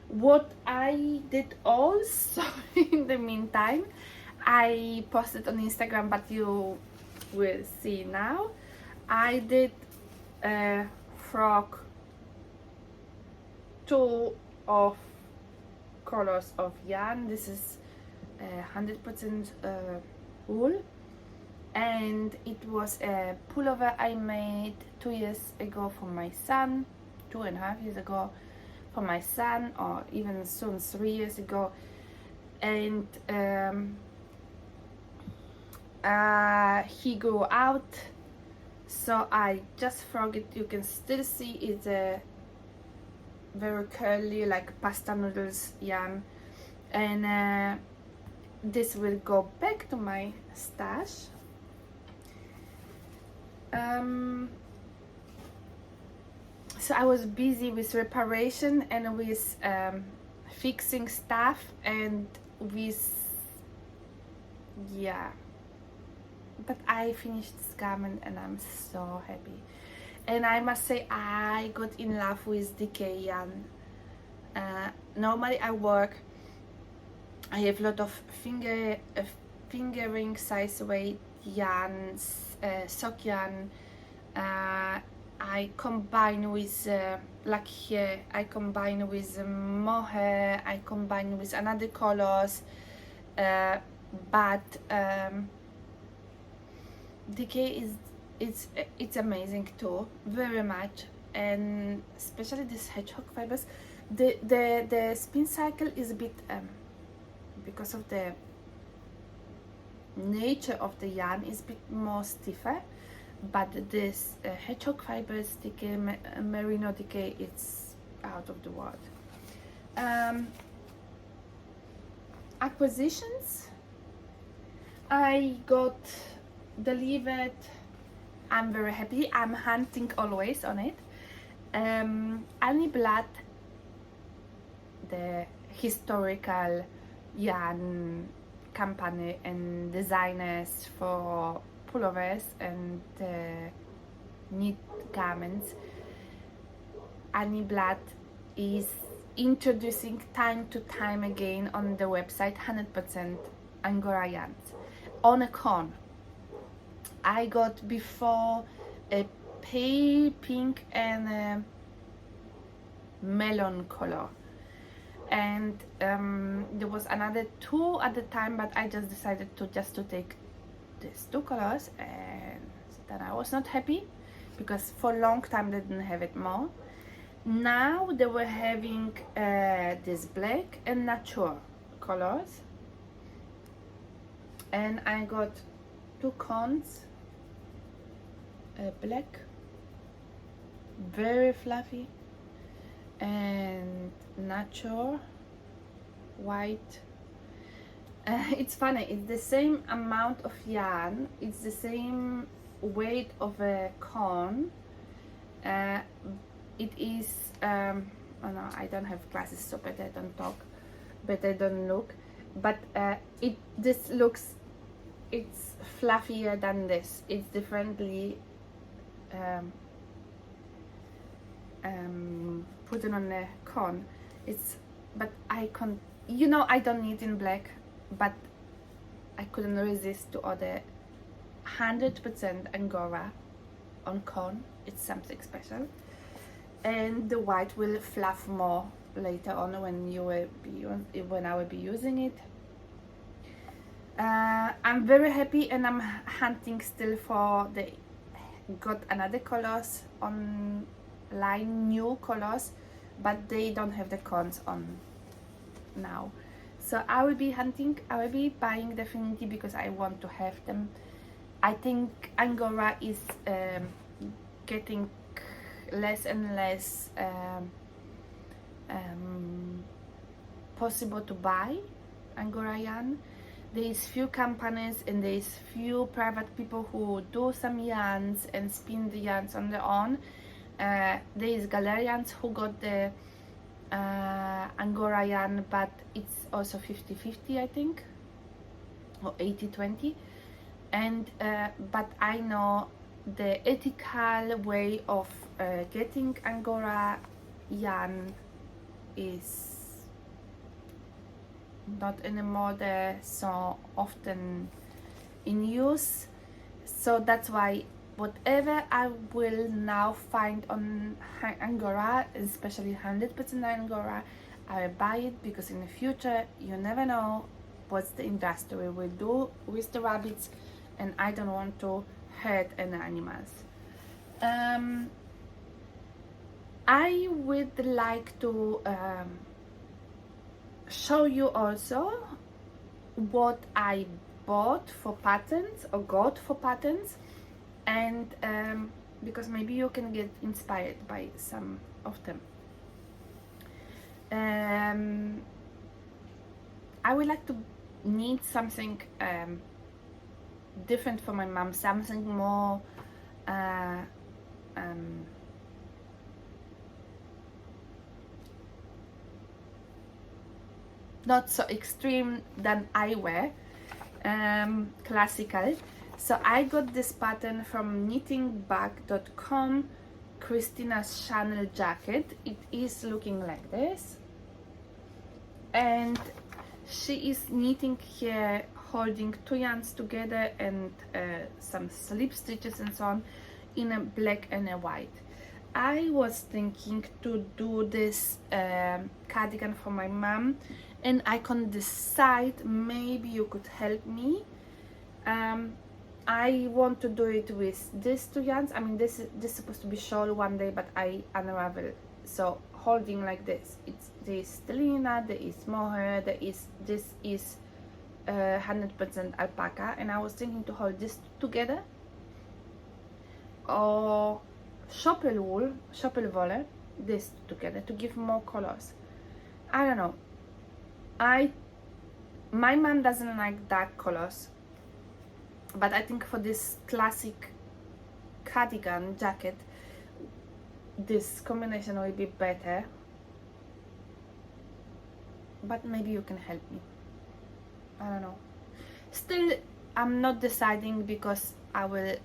Speaker 1: What I did also in the meantime, I posted on Instagram, but you will see now. I did a frock, 2 of colors of yarn. This is 100% wool, and it was a pullover I made 2 years ago for my son, 2.5 years ago for my son, or even soon 3 years ago. And he grew out, so I just frogged it. You can still see it's a very curly, like pasta noodles yarn, and this will go back to my stash. So I was busy with reparation and with fixing stuff, and with, yeah, but I finished this garment and I'm so happy. And I must say, I got in love with decay yarn. Normally I have a lot of fingering size weight yarns, sock yarn. I combine with, like here, I combine with mohair, I combine with another colors, but decay it's amazing too, very much, and especially this hedgehog fibers. The spin cycle is a bit, because of the nature of the yarn, is a bit more stiffer, but this hedgehog fibers decay, merino decay, it's out of the world. Acquisitions I got delivered. I'm very happy. I'm hunting always on it. Annie Blood, the historical yarn company and designers for pullovers and knit garments. Annie Blood is introducing time to time again on the website 100% Angora yarns on a con. I got before a pale pink and a melon color, and there was another 2 at the time, but I just decided to take these 2 colors, and then I was not happy because for a long time they didn't have it more. Now they were having this black and nature colors, and I got 2 cones, black, very fluffy, and nature white. It's funny, it's the same amount of yarn, it's the same weight of a cone. It is oh no, I don't have glasses, so better I don't talk, better I don't look, but this looks, it's fluffier than this. It's differently put it on the cone. It's, but I can't, you know, I don't need in black but I couldn't resist to order 100% Angora on cone. It's something special, and the white will fluff more later on when I will be using it. I'm very happy, and I'm hunting still for got another colors online, new colors, but they don't have the cones on now. So I will be hunting, I will be buying definitely, because I want to have them. I think Angora is getting less and less possible to buy Angora yarn. There is few companies and there is few private people who do some yarns and spin the yarns on their own. There is Galerians who got the Angora yarn, but it's also 50-50, I think, or 80-20. And but I know the ethical way of getting Angora yarn is not anymore there so often in use. So that's why whatever I will now find on Angora, especially 100% Angora, I will buy it, because in the future you never know what the industry will do with the rabbits, and I don't want to hurt any animals. I would like to show you also what I bought for patterns or got for patterns, and because maybe you can get inspired by some of them. I would like to knit something different for my mom, something more not so extreme than I wear, classical. So I got this pattern from knittingbag.com, Christina's Chanel jacket. It is looking like this, and she is knitting here, holding two yarns together and some slip stitches and so on, in a black and a white. I was thinking to do this cardigan for my mom, and I couldn't decide. Maybe you could help me. I want to do it with these two yarns. I mean, this is supposed to be shawl one day, but I unravel. So holding like this, there is Lana, there is mohair, this is 100% alpaca, and I was thinking to hold this together, or Choppel wool, this together to give more colors. I don't know. My mom doesn't like dark colors, but I think for this classic cardigan jacket, this combination will be better. But maybe you can help me. I don't know. Still, I'm not deciding, because I will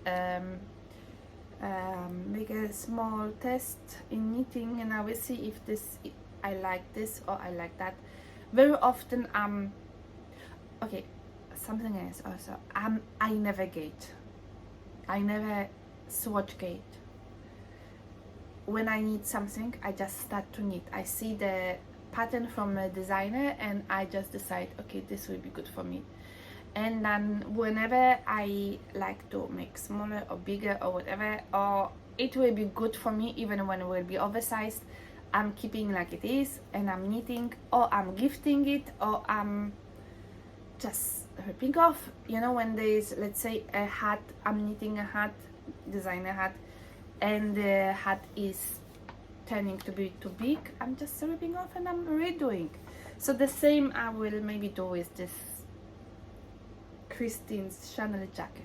Speaker 1: make a small test in knitting, and I will see if I like this or I like that. Very often okay, something else also, I never gauge. I never swatch gauge. When I need something, I just start to knit. I see the pattern from the designer and I just decide, okay, this will be good for me. And then whenever I like to make smaller or bigger or whatever, or it will be good for me even when it will be oversized, I'm keeping like it is and I'm knitting, or I'm gifting it, or I'm just ripping off. You know, when there's, let's say, a hat, I'm knitting a hat, designer hat, and the hat is turning to be too big, I'm just ripping off and I'm redoing. So the same I will maybe do with this Christine's Chanel jacket.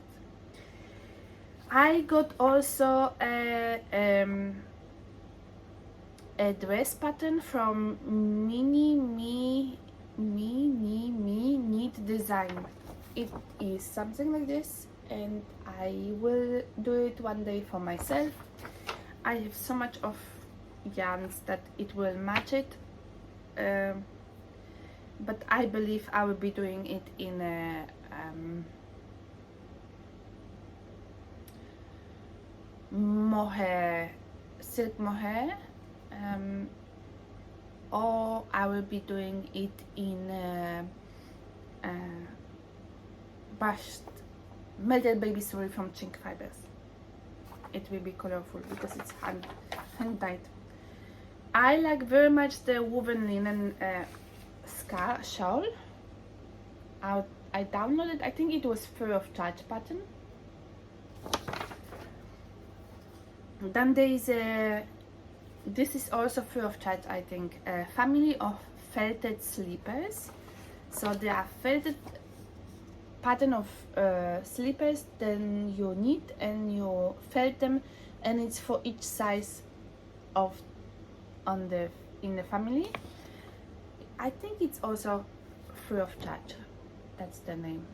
Speaker 1: I got also a dress pattern from Mini Me Knit Design. It is something like this, and I will do it one day for myself. I have so much of yarns that it will match it. but I believe I will be doing it in a mohair, silk mohair, or I will be doing it in brushed melted baby Sari from chink fibers. It will be colorful because it's hand dyed. I like very much the woven linen shawl. I downloaded, I think it was free of charge pattern. Then there is this is also free of charge, I think, a family of felted slippers. So they are felted pattern of slippers, then you knit and you felt them, and it's for each size of in the family. I think it's also free of charge. That's the name.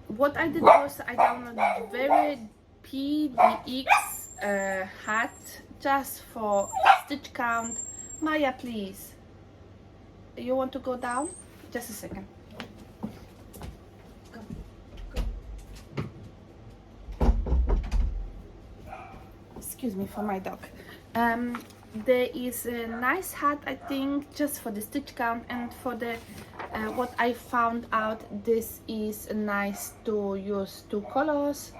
Speaker 1: What I did was I downloaded very PDX hat just for stitch count. Maya, please. You want to go down? Just a second. Go. Excuse me for my dog. There is a nice hat, I think, just for the stitch count, and for the what I found out, this is nice to use 2 colors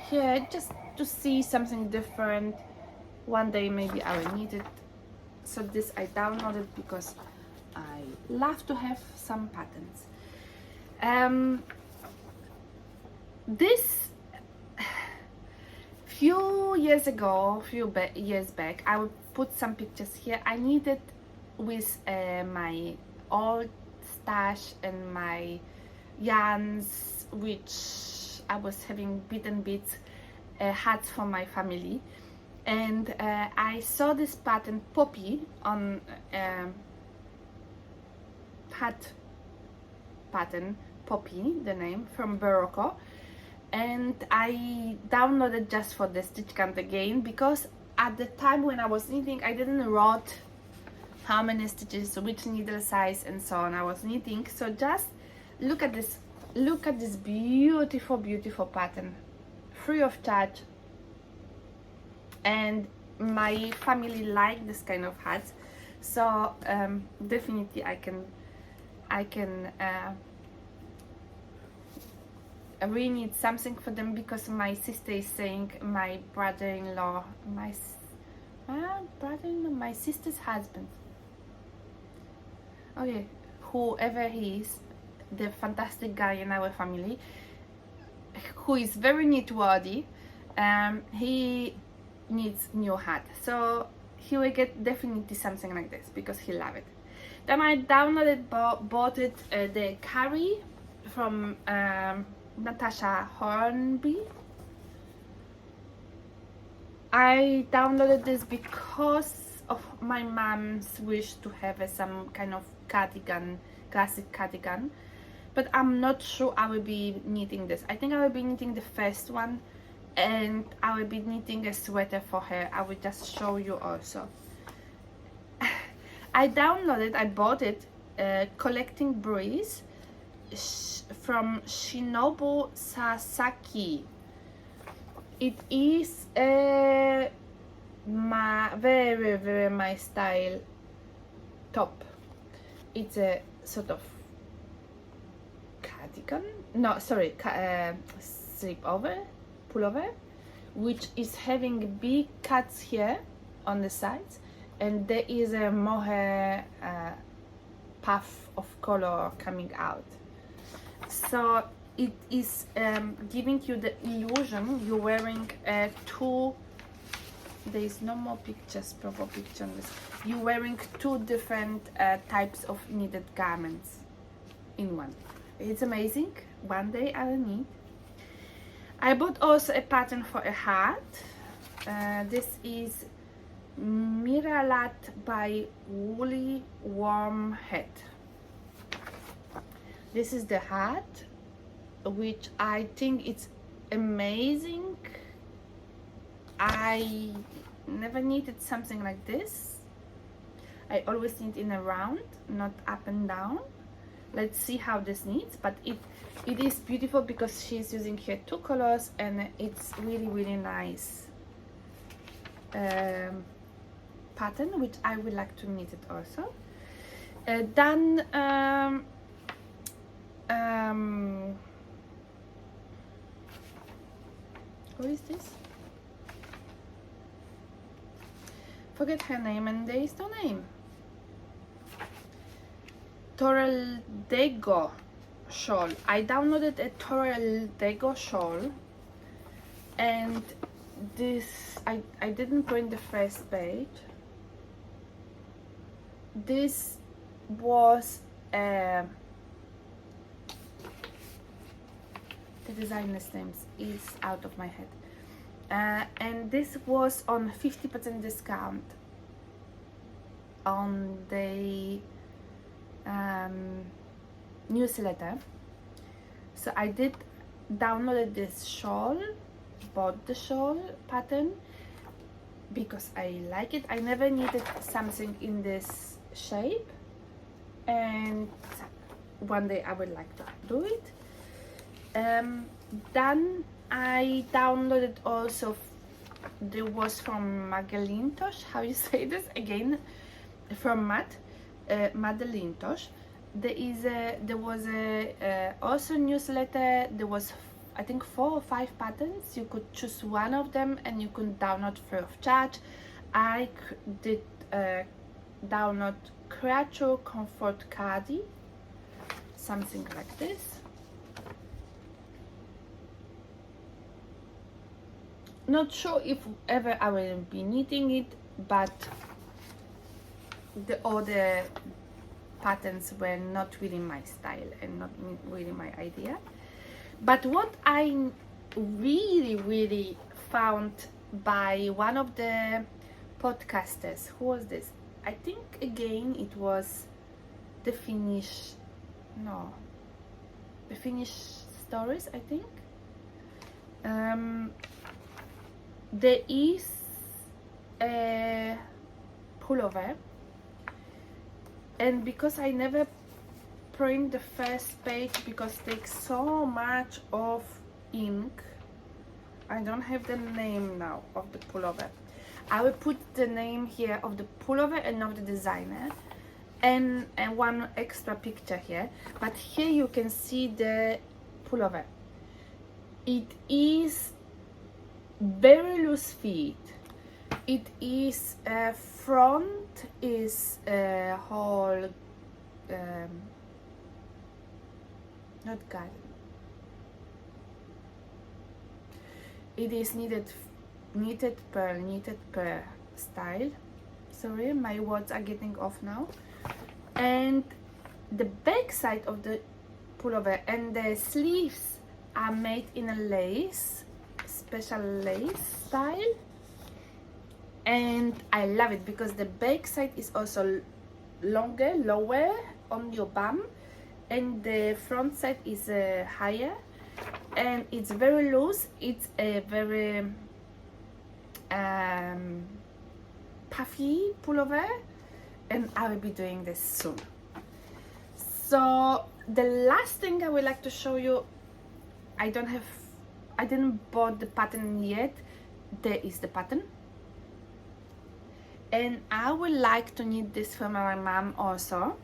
Speaker 1: here, just to see something different. One day maybe I will need it. So this I downloaded because I love to have some patterns. This few years back, I would put some pictures here. I needed with my old stash and my yarns, which I was having bits hats for my family, and I saw this pattern Poppy on hat pattern Poppy, the name, from Morocco, and I downloaded just for the stitch count again, because at the time when I was knitting I didn't write how many stitches, which needle size and so on I was knitting. So just look at this beautiful pattern, free of charge, and my family like this kind of hats, so definitely I can really need something for them, because my sister is saying, my brother-in-law, my sister's husband, okay, whoever he is, the fantastic guy in our family, who is very knitworthy, he needs new hat, so he will get definitely something like this because he loves it. Then I downloaded, bought it, the Carry from Natasha Hornby. I downloaded this because of my mom's wish to have some kind of cardigan, classic cardigan, but I'm not sure I will be knitting this. I think I will be knitting the first one, and I will be knitting a sweater for her. I will just show you also. I bought it, Collecting Breeze from Shinobu Sasaki. It is very my style top. It's a sort of cardigan, no sorry, pullover, which is having big cuts here on the sides, and there is a mohair puff of color coming out. So it is giving you the illusion you're wearing two, there is no more pictures, proper picture on this. You're wearing two different types of knitted garments in one. It's amazing. One day I will knit. I bought also a pattern for a hat. This is Miralat by Woolly Warm Hat. This is the hat, which I think it's amazing. I never knitted something like this. I always knit in a round, not up and down. Let's see how this knits, but it is beautiful because she's using here 2 colors, and it's really nice pattern, which I would like to knit it also. Then who is this? Forget her name, and there is no name. Torreldego shawl. I downloaded a Torreldego shawl, and this I didn't print the first page. This was the designer's name is out of my head, and this was on 50% discount on the newsletter. So I did download this shawl, bought the shawl pattern because I like it. I never needed something in this shape, and one day I would like to do it. Then I downloaded also, there was from Magalintosh, how you say this again, from Madelintosh. There was a also newsletter. There was, I think, 4 or 5 patterns. You could choose one of them and you could download free of charge. I did download Creature Comfort Cardi, something like this. Not sure if ever I will be knitting it, but the other patterns were not really my style and not really my idea. But what I really found by one of the podcasters, who was this? I think again it was the Finnish stories, I think. There is a pullover, and because I never print the first page because it takes so much of ink, I don't have the name now of the pullover. I will put the name here of the pullover and of the designer, and one extra picture here. But here you can see the pullover. It is very loose fit. It is front is whole not garden. It is knitted pearl style. Sorry, my words are getting off now. And the back side of the pullover and the sleeves are made in a lace, special lace style, and I love it because the back side is also longer, lower on your bum, and the front side is higher, and it's very loose. It's a very puffy pullover, and I will be doing this soon. So the last thing I would like to show you, I didn't bought the pattern yet. There is the pattern, and I would like to knit this for my mom also,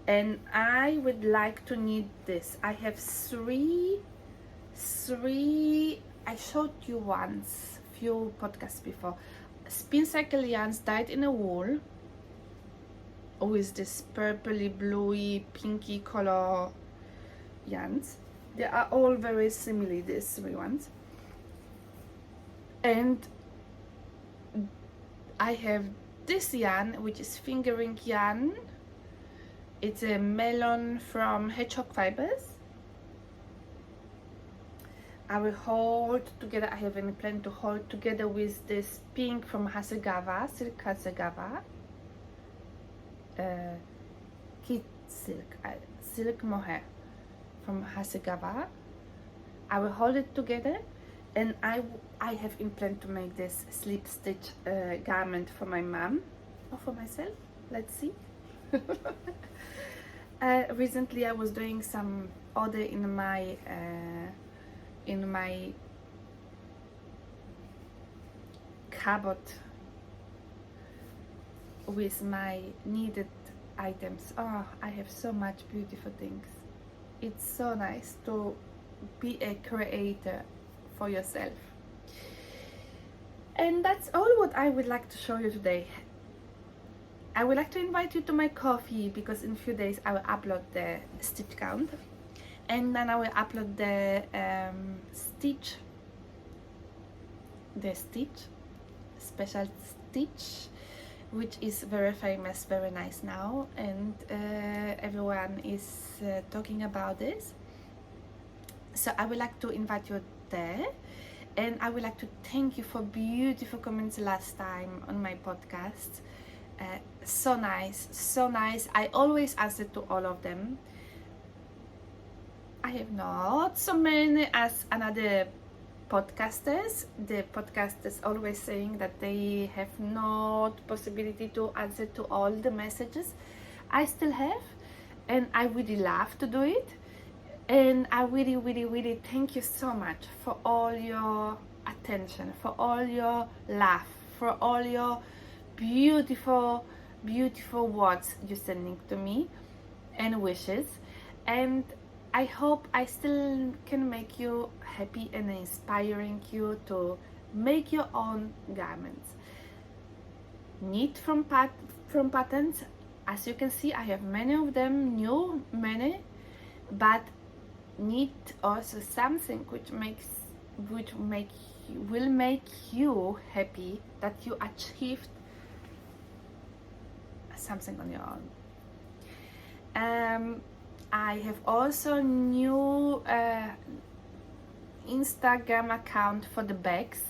Speaker 1: and I would like to knit this. I have three I showed you once few podcasts before, spin cycle yarns dyed in a wool with this purpley, bluey, pinky color yarns. They are all very similar, these 3 ones. And I have this yarn, which is fingering yarn. It's a melon from Hedgehog Fibers. I will hold together, I have a plan to hold together with this pink from Hasegawa, Silk Hasegawa. Kids Silk Mohair from Hasegawa. I will hold it together, and I have in plan to make this slip stitch garment for my mom. or for myself. Let's see. Recently I was doing some order in my cupboard with my needed items. Oh, I have so much beautiful things. It's so nice to be a creator for yourself. And that's all what I would like to show you today. I would like to invite you to my coffee, because in a few days I will upload the stitch count, and then I will upload the special stitch, which is very famous, very nice now, and everyone is talking about this. So I would like to invite you there, and I would like to thank you for beautiful comments last time on my podcast. So nice, so nice. I always answer to all of them. I have not so many as another podcasters. The podcasters always saying that they have not possibility to answer to all the messages. I still have, and I really love to do it. And I really thank you so much for all your attention, for all your love, for all your beautiful words you're sending to me and wishes. And I hope I still can make you happy and inspiring you to make your own garments. Knit from patterns. As you can see, I have many of them, but knit also something which will make you happy, that you achieved something on your own. I have also new Instagram account for the bags,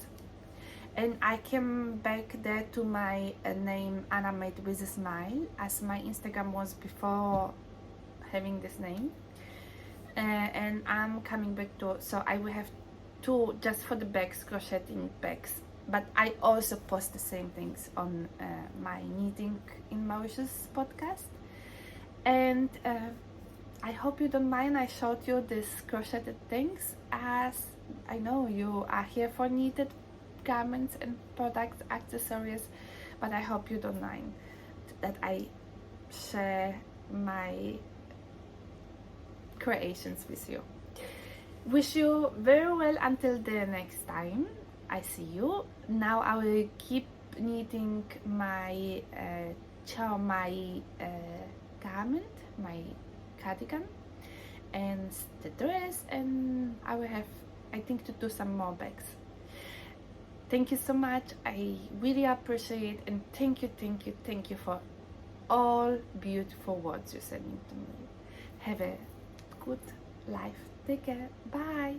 Speaker 1: and I came back there to my name Anna Made with a Smile, as my Instagram was before having this name, and I'm coming back to, so I will have two just for the bags, crocheting bags, but I also post the same things on my Knitting in Mauritius podcast. And I hope you don't mind I showed you these crocheted things, as I know you are here for knitted garments and products, accessories, but I hope you don't mind that I share my creations with you. Wish you very well until the next time I see you. Now I will keep knitting my garment, my cardigan and the dress, and I will have, I think, to do some more bags. Thank you so much. I really appreciate, and thank you for all beautiful words you're sending to me. Have a good life. Take care. Bye.